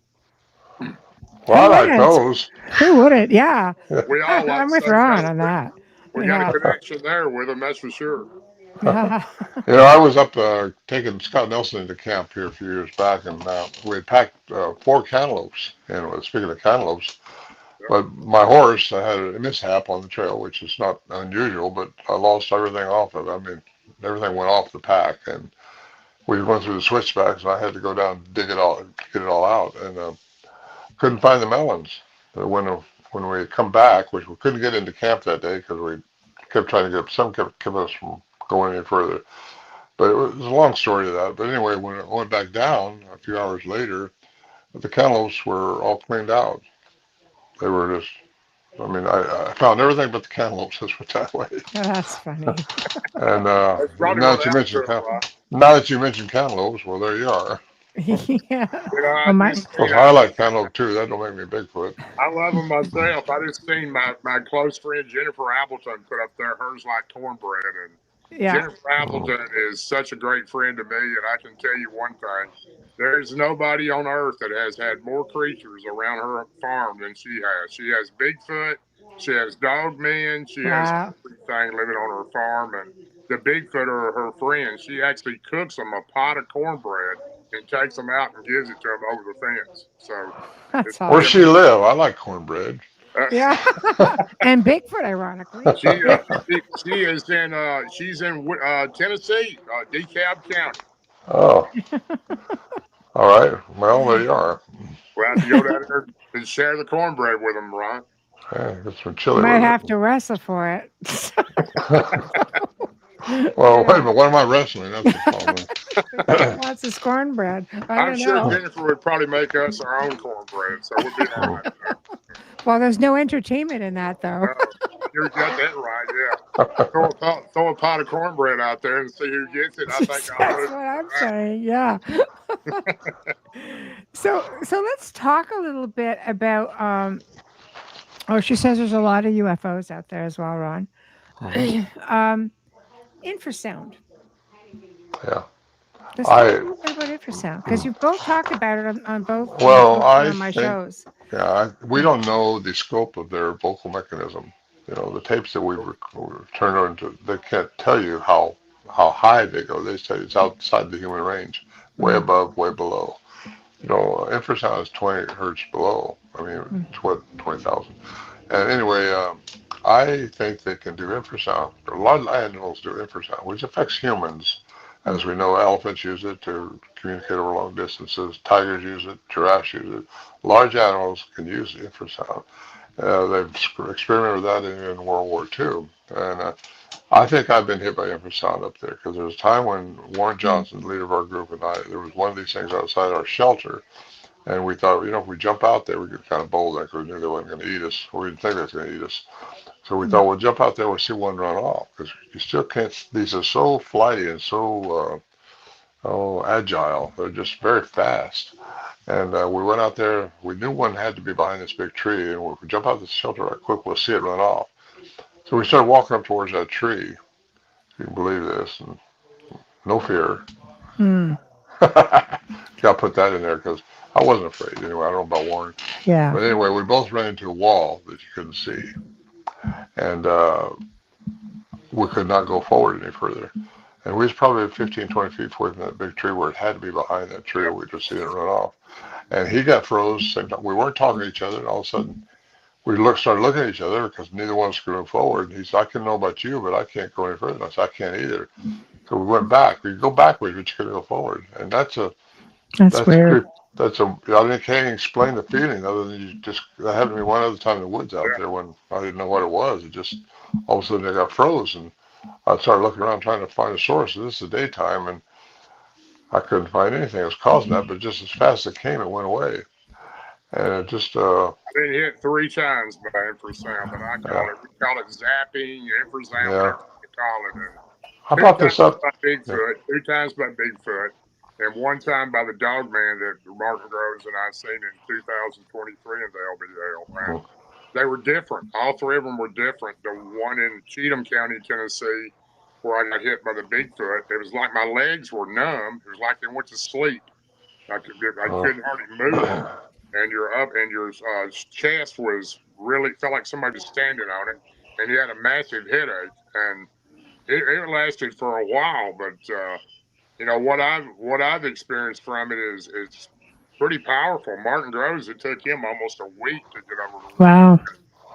Well, I like those. Who wouldn't? Yeah. We all like I'm with Ron Suncoast. on that. We got a Yeah. connection there with them, that's for sure. Yeah. I was up taking Scott Nelson into camp here a few years back, and we had packed 4 cantaloupes. And speaking of cantaloupes, but my horse, I had a mishap on the trail, which is not unusual, but I lost everything off of it. I mean, everything went off the pack, and we went through the switchbacks, and I had to go down and dig it all, get it all out, and couldn't find the melons. When we had come back, which we couldn't get into camp that day because we kept trying to kept us from going any further. But it was a long story to that. But anyway, when it went back down a few hours later, the cantaloupes were all cleaned out. They were just, I mean, I found everything but the cantaloupes, let's put it that way. That's funny. And That's probably what happened to them, right? now that you mentioned cantaloupes, well, there you are. Yeah. You know, I Well, my, just Of course, I like cantaloupe too. That don't make me a Bigfoot. I love them myself. I just seen my close friend Jennifer Appleton put up there hers like cornbread, and yeah. Jennifer Appleton is such a great friend to me. And I can tell you one thing: there's nobody on earth that has had more creatures around her farm than she has. She has Bigfoot, she has dog men, she has Wow. everything living on her farm, and the Bigfoot are her friends. She actually cooks them a pot of cornbread and takes them out and gives it to them over the fence. So it's That's Where pretty she awesome. live? I like cornbread. Yeah. And Bigfoot, ironically. She she is in she's in Tennessee, DeKalb County. Oh, all right. Well, there you are. We'll have to go down there and share the cornbread with them, Ron. Yeah, get some You chili might with have to wrestle for it. it. Well, wait a Yeah. minute. What am I wrestling? That's the Bigfoot problem. wants his cornbread. I I'm don't sure know. Jennifer would probably make us our own cornbread, so we'll be all right there. Well, there's no entertainment in that, though. You got that right, yeah. Throw a pot of cornbread out there and see who gets it. I think I'll That's lose. what I'm saying. Yeah. So let's talk a little bit about. Oh, she says there's a lot of UFOs out there as well, Ron. um, infrasound. Yeah. Let's talk a I little bit about infrasound because you've both talked about it on both well, one I of my think shows. we don't know the scope of their vocal mechanism. The tapes that we've turned on to, they can't tell you how high they go. They say it's outside the human range, way Mm, above, way below. Infrasound is 20 hertz below. I mean, mm, it's what 20,000. And anyway, I think they can do infrasound. A lot of animals do infrasound, which affects humans. mm, As we know, elephants use it to communicate over long distances. Tigers use it. Giraffes use it. Large animals can use infrasound. They've experimented with that in World War II. And I think I've been hit by infrasound up there because there was a time when Warren mm, Johnson, the leader of our group, and I, there was one of these things outside our shelter. And we thought, if we jump out there, we could kind of bold that because we knew they weren't going to eat us. Or we didn't think they was going to eat us. So we mm. thought, we'll jump out there, we'll see one run off. Because you still can't, these are so flighty and so agile. They're just very fast. And we went out there. We knew one had to be behind this big tree. And if we jump out the shelter right quick, we'll see it run off. So we started walking up towards that tree. If you can believe this. And no fear. Mm. Got to put that in there because I wasn't afraid. Anyway, I don't know about Warren. Yeah. But anyway, we both ran into a wall that you couldn't see. And we could not go forward any further. And we was probably 15, 20 feet away from that big tree where it had to be behind that tree or we'd just seen it run off. And he got froze. Same time. We weren't talking to each other. And all of a sudden, started looking at each other because neither one was going forward. And he said, I can know about you, but I can't go any further. And I said, I can't either. So we went back. We could go backwards, but you couldn't go forward. And That's that's weird. creep. I can't explain the feeling other than that happened to me one other time in the woods out there when I didn't know what it was. It just, all of a sudden I got froze and I started looking around trying to find a source. This is the daytime and I couldn't find anything that was causing that, but just as fast as it came, it went away. And it just, I've been hit 3 times by infrasound, but yeah, we call it zapping, infrasound, yeah. whatever you call it. And I two brought this times up. by Yeah. Bigfoot, 2 times by Bigfoot, and 1 time by the dog man that Martin Groves and I seen in 2023 in the LBL. And they were different. All 3 of them were different. The one in Cheatham County, Tennessee, where I got hit by the Bigfoot, it was like my legs were numb. It was like they went to sleep. I couldn't hardly move. and your chest was really felt like somebody was standing on it, and you had a massive headache, and it lasted for a while. But what I've experienced from it is pretty powerful. Martin Groves, it took him almost a week to get over the one Wow.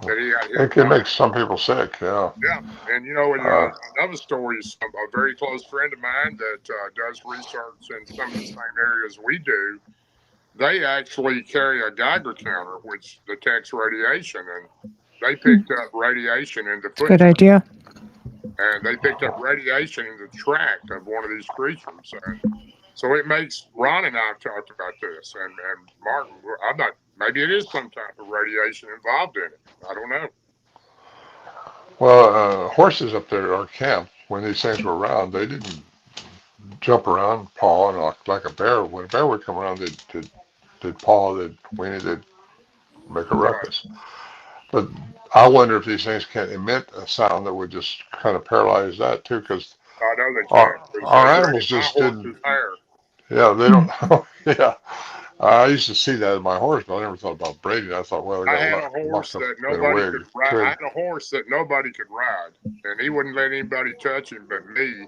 that he got hit It can by. make some people sick. Yeah. Yeah, and Uh, another story is a very close friend of mine that does research in some of the same areas we do. They actually carry a Geiger counter, which detects radiation, and they Hmm. picked up radiation in the It's a good foot, idea. and they picked up radiation in the tract of one of these creatures, and so it makes Ron and I have talked about this, and Martin. I'm not. Maybe it is some type of radiation involved in it. I don't know. well, horses up there at our camp, when these things were around, they didn't jump around, paw, and like a bear. When a bear would come around, they'd paw, they'd whinny, they'd make a Right. ruckus. But I wonder if these things can emit a sound that would just kind of paralyze that too, because I know they our can because our they animals braided my just didn't. horse's hair. Yeah, they Hmm. don't. Yeah, I used to see that in my horse, but I never thought about braiding. I thought, well, they I got had a locked horse up that in a nobody wig. could ride. I Could. had a horse that nobody could ride, and he wouldn't let anybody touch him but me.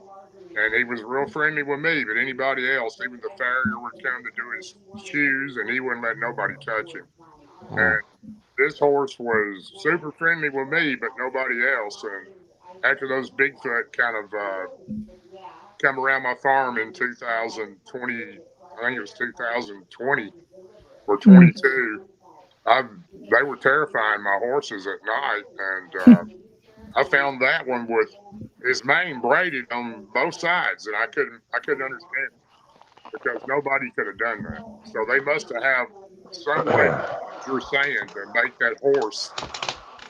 And he was real friendly with me, but anybody else, even the farrier would come to do his shoes, and he wouldn't let nobody touch him. Mm, And this horse was super friendly with me, but nobody else. And after those Bigfoot kind of come around my farm in 2020, I think it was 2020 or Hmm. 22. I They were terrifying my horses at night, and I found that one with his mane braided on both sides, and I couldn't understand it because nobody could have done that. So they must have some way, as you're saying, to make that horse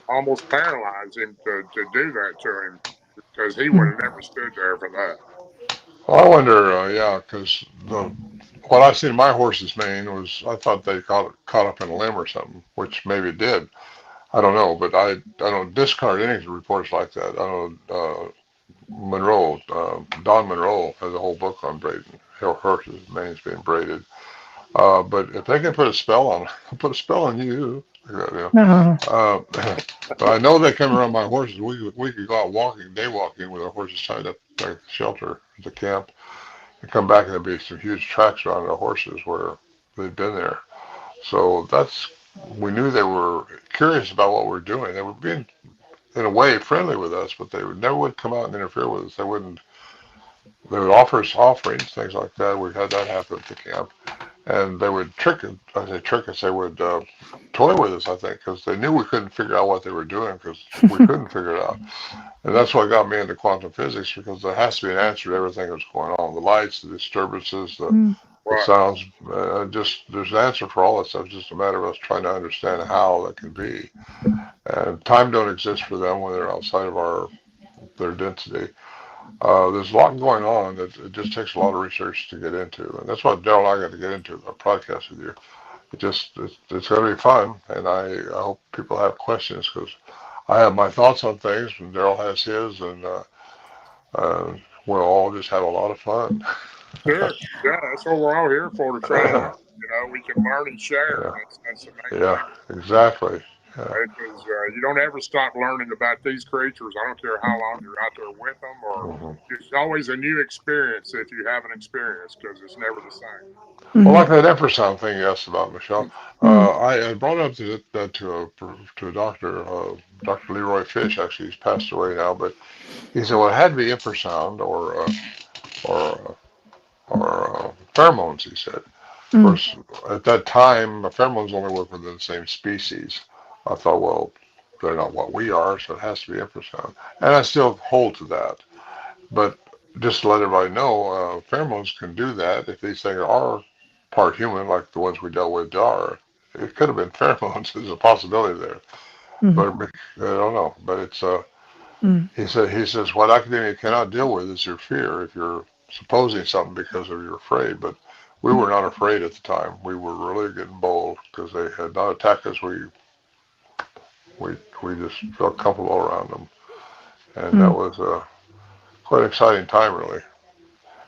almost paralyze him to do that to him because he would Hmm. have never stood there for that. well, I wonder, yeah, because what I seen in my horse's mane was I thought they caught up in a limb or something, which maybe it did. I don't know, but I don't discard any reports like that. I don't. Monroe, Don Monroe has a whole book on braiding horses' manes being braided. But if they can put a spell on, put a spell on you, like that, you know. Oh. Uh, but I know they come around my horses. We could go out walking, day walking, with our horses tied up like at the shelter, at the camp, and come back and there'd be some huge tracks around our horses where they'd been there. So we knew they were curious about what we're doing. They were being, in a way, friendly with us, but they would never would come out and interfere with us. They would offer us offerings, things like that. We had that happen at the camp. And they would trick us, they would toy with us, I think, because they knew we couldn't figure out what they were doing because we couldn't figure it out. And that's what got me into quantum physics because there has to be an answer to everything that's going on. The lights, the disturbances, Hmm. the Right. sounds, there's an answer for all that stuff. It's just a matter of us trying to understand how that can be. And time don't exist for them when they're outside of their density. There's a lot going on that it just takes a lot of research to get into, and that's what Darrell and I got to get into a podcast with you. It's going to be fun, and I hope people have questions because I have my thoughts on things, and Darrell has his, and uh, we'll all just have a lot of fun. Sure. Yeah, that's what we're all here for, to try to learn. We can learn and share. Yeah, That's the main yeah, thing. exactly. Yeah, Because you don't ever stop learning about these creatures. I don't care how long you're out there with them, or hmm it's always a new experience if you haven't experienced, because it's never the same. Well, Hmm. like that infrasound thing you asked about, Michelle, Hmm. I brought up to a doctor, Dr. Leroy Fish. Actually, he's passed away now, but he said, well, it had to be infrasound or pheromones. He said, of Hmm. course, at that time, pheromones only work within the same species. I thought, well, they're not what we are, so it has to be infrasound, and I still hold to that. But just to let everybody know, pheromones can do that if these things are part human, like the ones we dealt with are. It could have been pheromones. There's a possibility there, Hmm. but I don't know. But it's Hmm. he says what academia cannot deal with is your fear. If you're supposing something because of you're afraid, but we were not afraid at the time. We were really getting bold because they had not attacked us. We we just felt comfortable around them, and Hmm. that was quite an exciting time, really.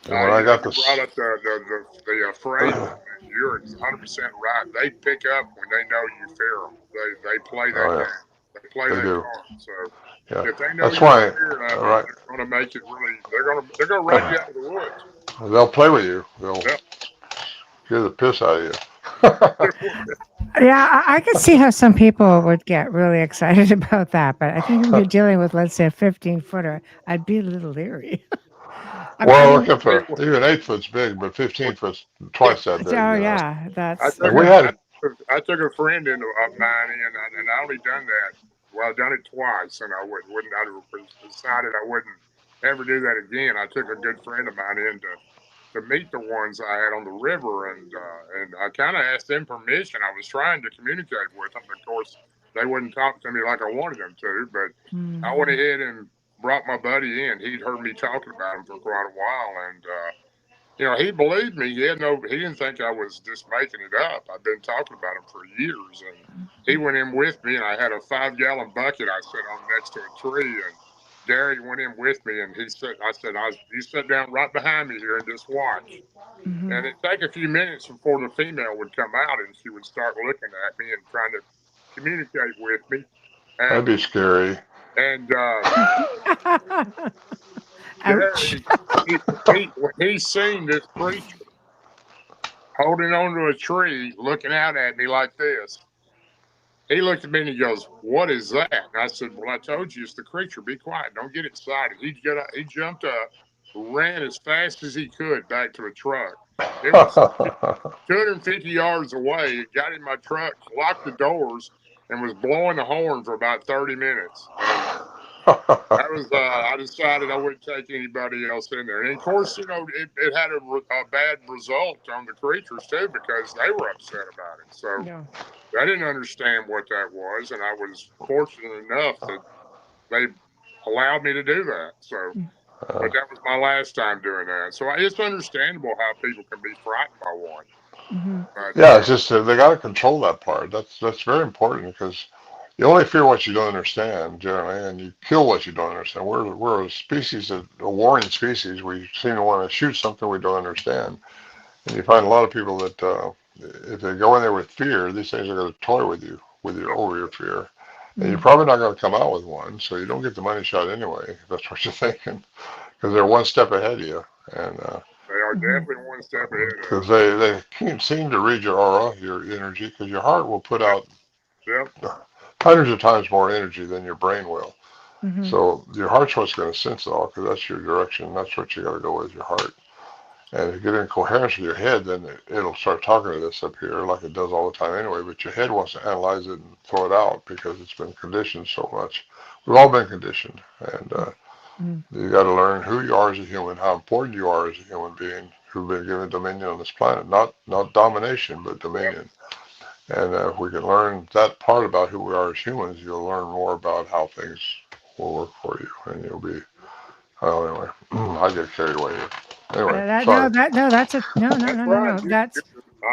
And when I got You brought this, up the phrase, and you're 100% right. They pick up when they know you fear them. They play that oh yeah, game. They play they that do. card. So Yeah, if they know that's you're why. scared of them, Right, they're going to make it really. They're going to run you out of the woods. they'll play with you. They'll Yep. get the piss out of you. Yeah, I could see how some people would get really excited about that, but I think if you're dealing with, let's say, a 15-footer, I'd be a little leery. I Well, look mean, up there. Even 8 foot's big, but 15 foot's twice that big. oh You know. yeah, I that's took And we a had. I took a friend in of mine in, and I only done that. Well, I done it twice, and I wouldn't. I decided I wouldn't ever do that again. I took a good friend of mine in to meet the ones I had on the river, and I kind of asked them permission. I was trying to communicate with them. Of course, they wouldn't talk to me like I wanted them to, but I went mhm, ahead and brought my buddy in. He'd heard me talking about him for quite a while, and he believed me. He didn't think I was just making it up. I've been talking about him for years, and he went in with me, and I had a 5 gallon bucket I set on next to a tree, and Gary went in with me, and you sit down right behind me here and just watch. mhm. And it'd take a few minutes before the female would come out, and she would start looking at me and trying to communicate with me, That'd and be scary. and Ouch. Gary, when he seen this creature holding onto a tree, looking out at me like this. He looked at me and he goes, "What is that?" And I said, "Well, I told you it's the creature. Be quiet. Don't get excited." He jumped up, ran as fast as he could back to the truck. It was 250 yards away. It got in my truck, locked the doors, and was blowing the horn for about 30 minutes. And that was I decided I wouldn't take anybody else in there. And of course, it had a bad result on the creatures too because they were upset about it. So Yeah. I didn't understand what that was, and I was fortunate enough that they allowed me to do that. So, but that was my last time doing that. So it's understandable how people can be frightened by one. Mhm. But Yeah, it's just they got to control that part. That's very important because you only fear what you don't understand generally, and you kill what you don't understand. We're a species, a warring species. We seem to want to shoot something we don't understand, and you find a lot of people that if they go in there with fear, these things are going to toy with you over your fear, and you're Mm. probably not going to come out with one, so you don't get the money shot anyway. If that's what you're thinking, because they're one step ahead of you, and they are Mhm. definitely one step ahead of because they can't seem to read your aura, your energy, because your heart will put you. out Yep. hundreds of times more energy than your brain will. Mhm. So your heart's what's going to sense it all because that's your direction. That's what you got to go with your heart. And if you get in coherence with your head, then it'll start talking to this up here like it does all the time anyway. But your head wants to analyze it and throw it out because it's been conditioned so much. We've all been conditioned, and Mm. you got to learn who you are as a human, how important you are as a human being who've been given dominion on this planet. Not domination, but Yep. dominion. And if we can learn that part about who we are as humans, you'll learn more about how things will work for you, and you'll be. Oh, anyway, I get carried away here. Anyway, That sorry. no, that's a no, no, That's no, no, right. no. That's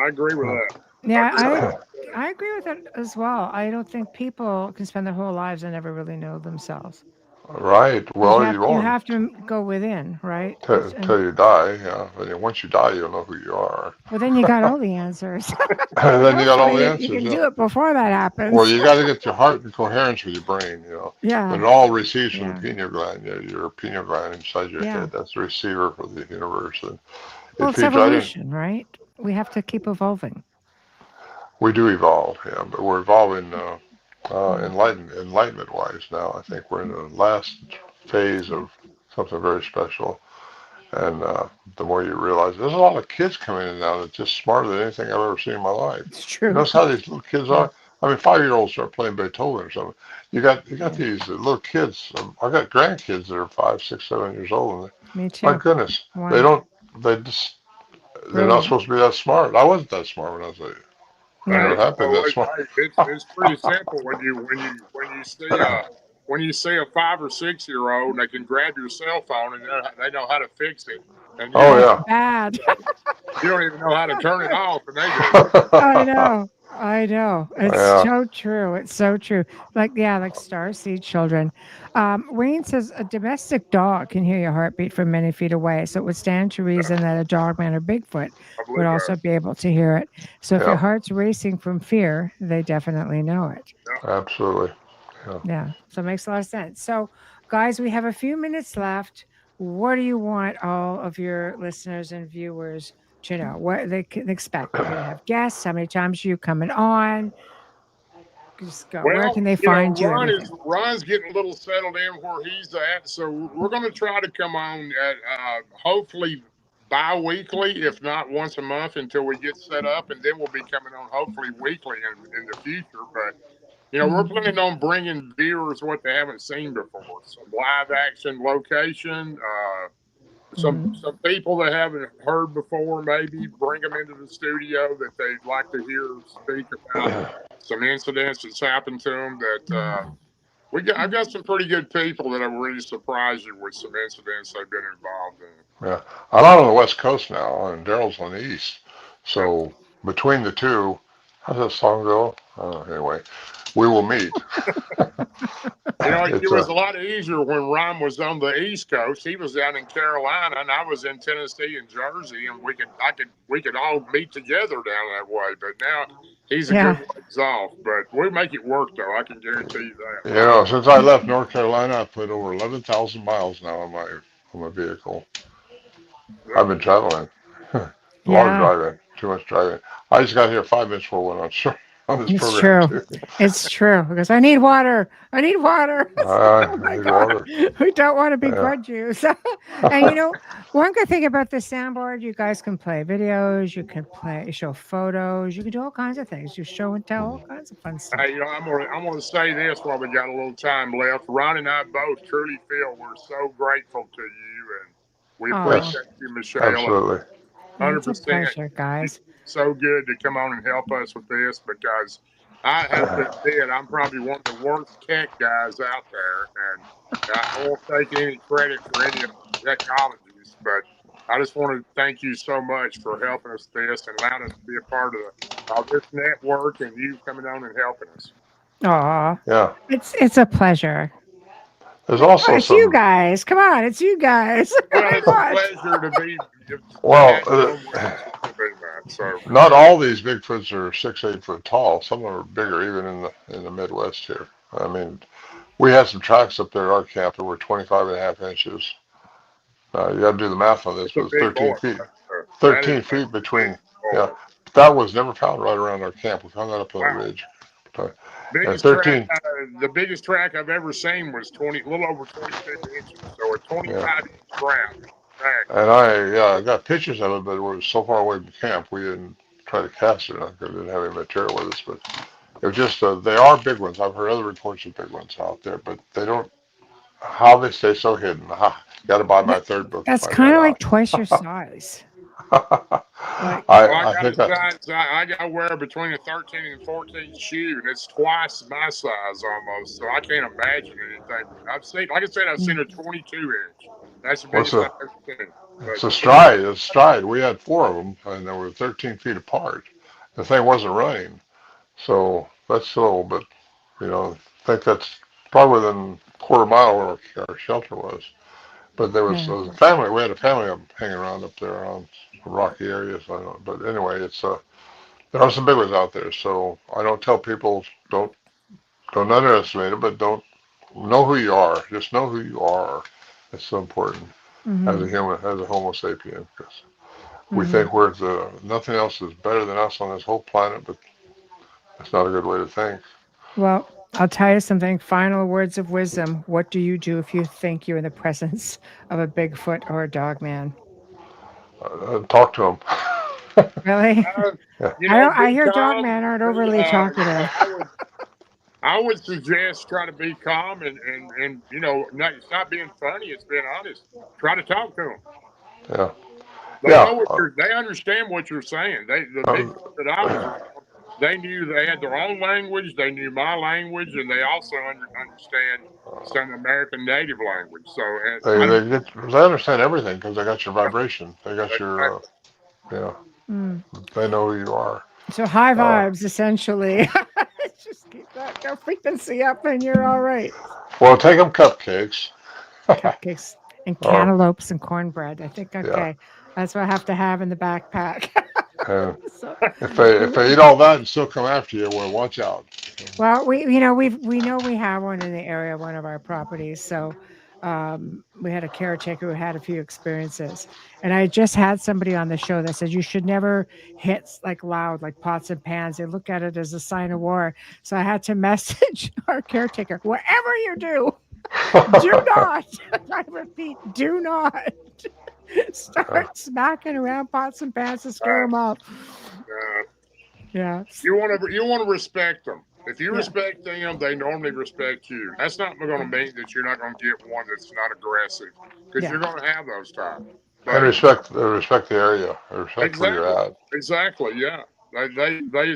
I agree with that. I yeah. agree with I everything you said. I agree with it as well. I don't think people can spend their whole lives and never really know themselves. Right. Well, you You won't have to go within, right? And till you die. Yeah. And then once you die, you'll know who you are. well, then you got all the answers. And then you got all Hopefully, the you answers. can Yeah. do it before that Well, happens. you got to get your heart in coherence with your brain. But Yeah, it all receives from the yeah, pineal gland. Your pineal gland inside your yeah. head. That's the receiver for the universe, and Well, it it's feeds right in. evolution, right? We have to keep evolving. We do evolve, yeah, but we're evolving Mm. enlightenment wise now. I think we're in the last phase of something very special. And the more you realize, there's a lot of kids coming in now that's just smarter than anything I've ever seen in my life. It's You true. notice how these little kids Yeah, are? I mean, 5 year olds start playing Beethoven or something. You got yeah. these little kids. I got grandkids that are 5, 6, 7 years old, and Me my too. goodness, they One don't. They just they're not brilliant. supposed to be that smart. I wasn't that smart when I was I Hey, never No. have been that smart. it's pretty simple when you see a 5 or 6 year old and they can grab your cell phone and they know how to fix it, and you Oh That's don't yeah. bad. you don't even know how to turn it off, and they do. I know. I know. It's Yeah, so true. It's so true. Like starseed children. Wayne says a domestic dog can hear your heartbeat from many feet away. So it would stand to reason that a dogman or Bigfoot I would believe that. also be able to hear it. So if your yeah, heart's racing from fear, they definitely know it. absolutely. Yeah. Yeah. So it makes a lot of sense. So, guys, we have a few minutes left. What do you want all of your listeners and viewers to know? What they can expect? You're going to have guests. How many times are you coming on? Just go. Where Well, can they find you? Everything. Ron's getting a little settled in where he's at, so we're going to try to come on at hopefully bi-weekly, if not once a month, until we get set up, and then we'll be coming on hopefully weekly in the future. But we're Mhm. planning on bringing viewers what they haven't seen before, some live action location. Some Mhm. people that haven't heard before, maybe bring them into the studio that they'd like to hear speak about some incidents that's happened to them. That I've got some pretty good people that will really surprise you with some incidents they've been involved in. Yeah. I'm out on the West Coast now, and Daryl's on the East. Yeah. So between the two, how's that song go? Anyway, we will meet. It It's was a lot easier when Ron was on the East Coast. He was down in Carolina, and I was in Tennessee and Jersey, and we could all meet together down that way. But now he's a good Yeah. ways off. But we make it work, though. I can guarantee you that. since I left North Carolina, I put over 11,000 miles now on my vehicle. I've Yep. been traveling. A lot of Yeah. driving, too much driving. I just got here 5 minutes before we went on on this It's program true. too. It's true because I need water. I need water. It's like, I oh my need God, water. we don't want to Yeah. begrudge you. So, and one good thing about the soundboard, you guys can play videos, you can show photos, you can do all kinds of things. You show and tell all kinds of fun stuff. Hey, I'm gonna say this while we got a little time left. Ron and I both truly feel we're so grateful to you, and we Oh, Yes, appreciate you, Michelle. absolutely. 100%. it's a pleasure, You've guys. been so good to come on and help us with this because I have to admit I'm probably one of the worst tech guys out there, and I won't take any credit for any of the technologies, but I just want to thank you so much for helping us this and allowing us to be a part of this network and you coming on and helping us. Aw, Yeah. it's a pleasure. There's also It's you some, guys. Come on, it's you guys. Well, And it's a what? pleasure to well, have you on with us and to do that. So, not all these Bigfoots are 6, 8 foot tall. Some of them are bigger, even in the Midwest here. I mean, we had some tracks up there at our camp that were 25 and a half inches. You got to do the math on this, it's a but it's big boy. 13 feet. That is 13 a feet big between, yeah. boy. That was never found right around our camp. We found that up on the Wow. ridge. Uh, And Biggest track, 13, the biggest track I've ever seen was a little over 22 inches. So a yeah. 25-inch ground. Track. And I got pictures of it, but it was so far away from camp, we didn't try to cast it because we didn't have any material with us. But it was just, they are big ones. I've heard other reports of big ones out there, but they don't, how they stay so hidden. Got to buy my That, third book to that's find kind that of like out. twice your size. Like, Well, I I got a think that, size. I got to wear between a 13 and 14 shoe, and it's twice my size almost. So I can't imagine anything. I've seen, like I said, I've seen a 22-inch. That's the what's biggest a, I've ever seen. But it's a stride. It's a stride. We had four of them, and they were 13 feet apart. The thing wasn't running. So that's slow, but I think that's probably within a quarter mile where our shelter was. But yeah. there was a family. We had a family of them hanging around up there around some rocky areas. I don't know. But anyway, there are some big ones out there. So I don't tell people don't underestimate it, but don't know who you are. Just know who you are. It's so important as a Hmm. human, as a Homo sapien, because we Hmm. think nothing else is better than us on this whole planet, but that's not a good way to think. Well, I'll tell you something. Final words of wisdom. What do you do if you think you're in the presence of a Bigfoot or a dog man? Talk to them. Really? uh, Yeah. I be hear dog calm. men aren't overly talkative. I would suggest try to be calm and it's not being funny. It's being honest. Try to talk to them. Yeah. They Yeah. know they understand what you're saying. The Uh, Bigfoot that I was around, they knew they had their own language. They knew my language, and they also understand some American Native language. So I don't. they understand everything because they got your vibration. They got your, Exactly. yeah, Mm. they know who you are. So high Uh, vibes, essentially. Just keep that go frequency up, and you're all right. well, take them cupcakes. Cupcakes and Or cantaloupes and cornbread. I think yeah, okay, that's what I have to have in the backpack. and So, if they eat all that and still come after you, well, watch out. well, we know we have one in the area of one of our properties. So, we had a caretaker who had a few experiences, and I just had somebody on the show that said you should never hit like loud, like pots and pans. They look at it as a sign of war. So I had to message our caretaker, whatever you do not. I repeat, do not start smacking around pots and pans to scare Uh, them off. uh, Yeah, you want to respect them. If you yeah, respect them, they normally respect you. That's not going to mean that you're not going to get one that's not aggressive, because yeah. you're going to have those times. And But respect the area, respect where you're exactly, at. exactly, yeah.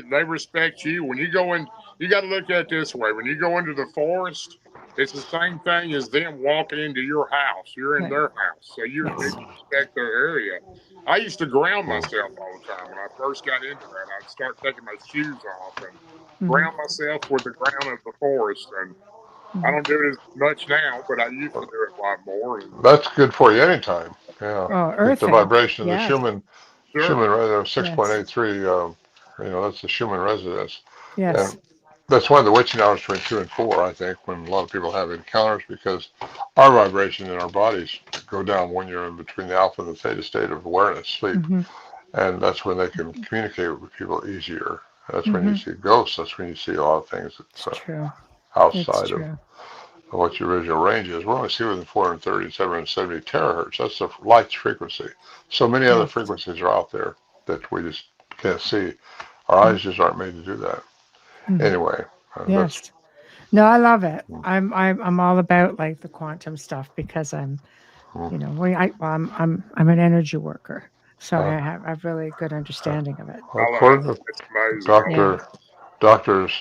They respect you when you go in. You got to look at it this way: when you go into the forest, it's the same thing as them walking into your house. You're in Right. their house, so you need Yes. to respect their area. I used to ground Mm. myself all the time when I first got into that. I'd start taking my shoes off and Hmm. ground myself with the ground of the forest, and I Hmm. don't do it as much now, but I used to do it a lot more. And That's good for you anytime. Yeah, Oh, get the earthing. vibration, the Yes. sure, Schumann Yes. 6.83. That's the Schumann resonance, Yes. and that's one of the witching hours between 2 and 4. I think when a lot of people have encounters because our vibration in our bodies go down when you're in between the alpha and the theta state of awareness, sleep, Hmm. and that's when they can communicate with people easier. That's when you Hmm. see ghosts. That's when you see a lot of things It's that's true. It's outside of true. what your original range is. We're only see within 430 and 770 terahertz. That's the light's frequency. So many other Yes. frequencies are out there that we just can't see. Our eyes just aren't made to do that. Mm-hmm. Anyway, that's Yes. No, I love it. I'm all about like the quantum stuff because mm, I'm an energy worker, so uh, I have really good understanding of it. I love it. according to It's amazing. I love Yeah. Dr. Doctors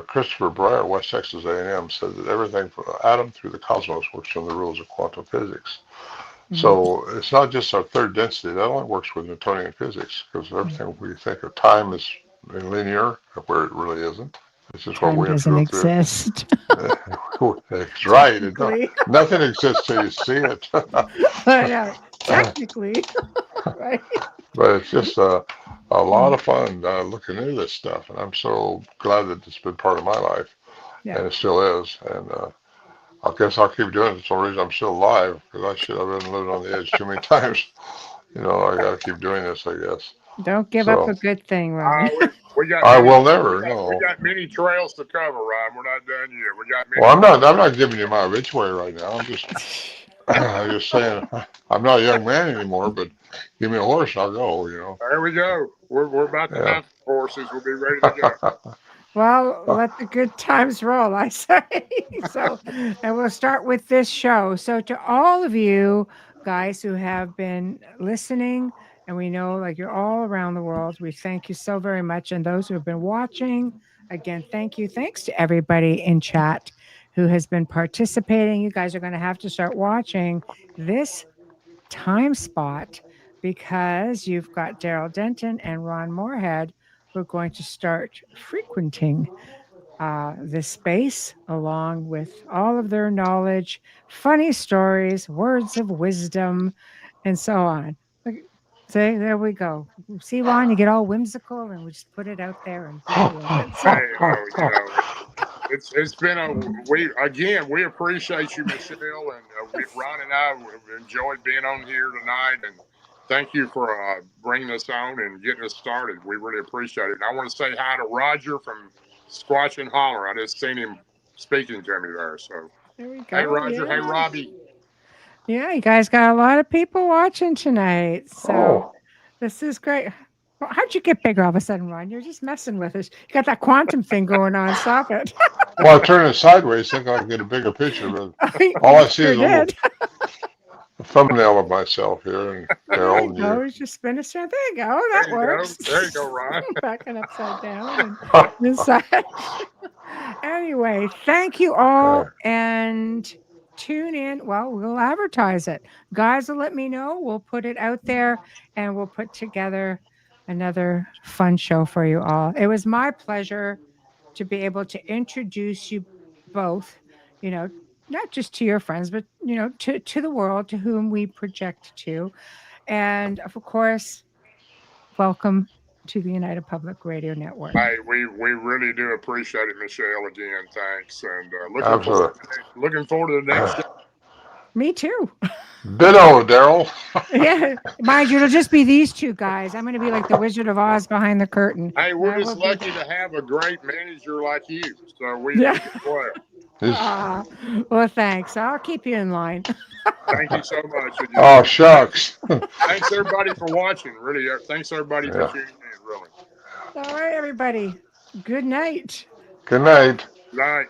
Christopher Breyer, West Texas A&M, said that everything from the atom through the cosmos works on the rules of quantum physics. Hmm. So it's not just our third density. That only works with Newtonian physics because everything we think of time is linear, where it really isn't. This is what Time we have to doesn't go through. exist It's right. technically. Nothing exists till you see it. I know. Technically, right? But it's just a lot Mm. of fun looking into this stuff. And I'm so glad that it's been part of my life. Yeah. And it still is. And I guess I'll keep doing it. It's the only reason I'm still alive because I've been living on the edge too many times. I got to keep doing this, I guess. Don't give up So a good thing, Uh, Ron. we got I many will we never got we know. got many trails to cover, Ryan. We're not done yet. We got Well, many. I'm not giving you my obituary right now. I'm just saying I'm not a young man anymore. But give me a horse, I'll go. There we go. We're about to Yeah. have horses. We'll be ready to go. Well, let the good times roll, I say. So, and we'll start with this show. So, to all of you guys who have been listening, and we know like you're all around the world, we thank you so very much. And those who have been watching, again, thank you. Thanks to everybody in chat who has been participating. You guys are going to have to start watching this time spot because you've got Darrell Denton and Ron Morehead who are going to start frequenting this space along with all of their knowledge, funny stories, words of wisdom, and so on. Look, see, there we go. See, Ron, you get all whimsical and we just put it out there and people love it. Hey, So, it's been we appreciate you, Michelle, and Ron and I have enjoyed being on here tonight, and thank you for bringing us on and getting us started. We really appreciate it. And I want to say hi to Roger from Squatch and Holler. I just seen him speaking to me there. So there we hey, go. Roger. Hey, Yeah. Robbie. Yeah, you guys got a lot of people watching tonight. So, Oh, this is great. Well, how'd you get bigger all of a sudden, Ron? You're just messing with us. You got that quantum thing going on. Stop it. well, I turned it sideways thinking I could get a bigger picture, but all You I see sure is a little did. thumbnail of myself here and There Carol you and go. you. You just spin us around. There you go. There That you go. works. There you go, Ron. Back and upside down and inside. Anyway, thank you all and tune in. Well, we'll advertise it. Guys will let me know. We'll put it out there and we'll put together another fun show for you all. It was my pleasure to be able to introduce you both, you know, not just to your friends, but, to the world to whom we project to. And of course, welcome to the United Public Radio Network. Hey, we really do appreciate it, Michelle. Again, thanks, and Absolutely. looking forward to the next show. Me too. Ditto, Darrell. Yeah, mind you, it'll just be these two guys. I'm going to be like the Wizard of Oz behind the curtain. Hey, we're That just will be- lucky to have a great manager like you. So we Yeah. can play. Ah, well, thanks. I'll keep you in line. Thank you so much. Oh, shucks. Thanks everybody for watching. Really, thanks everybody for tuning in. Really. All right, everybody. Good night. Good night. Night.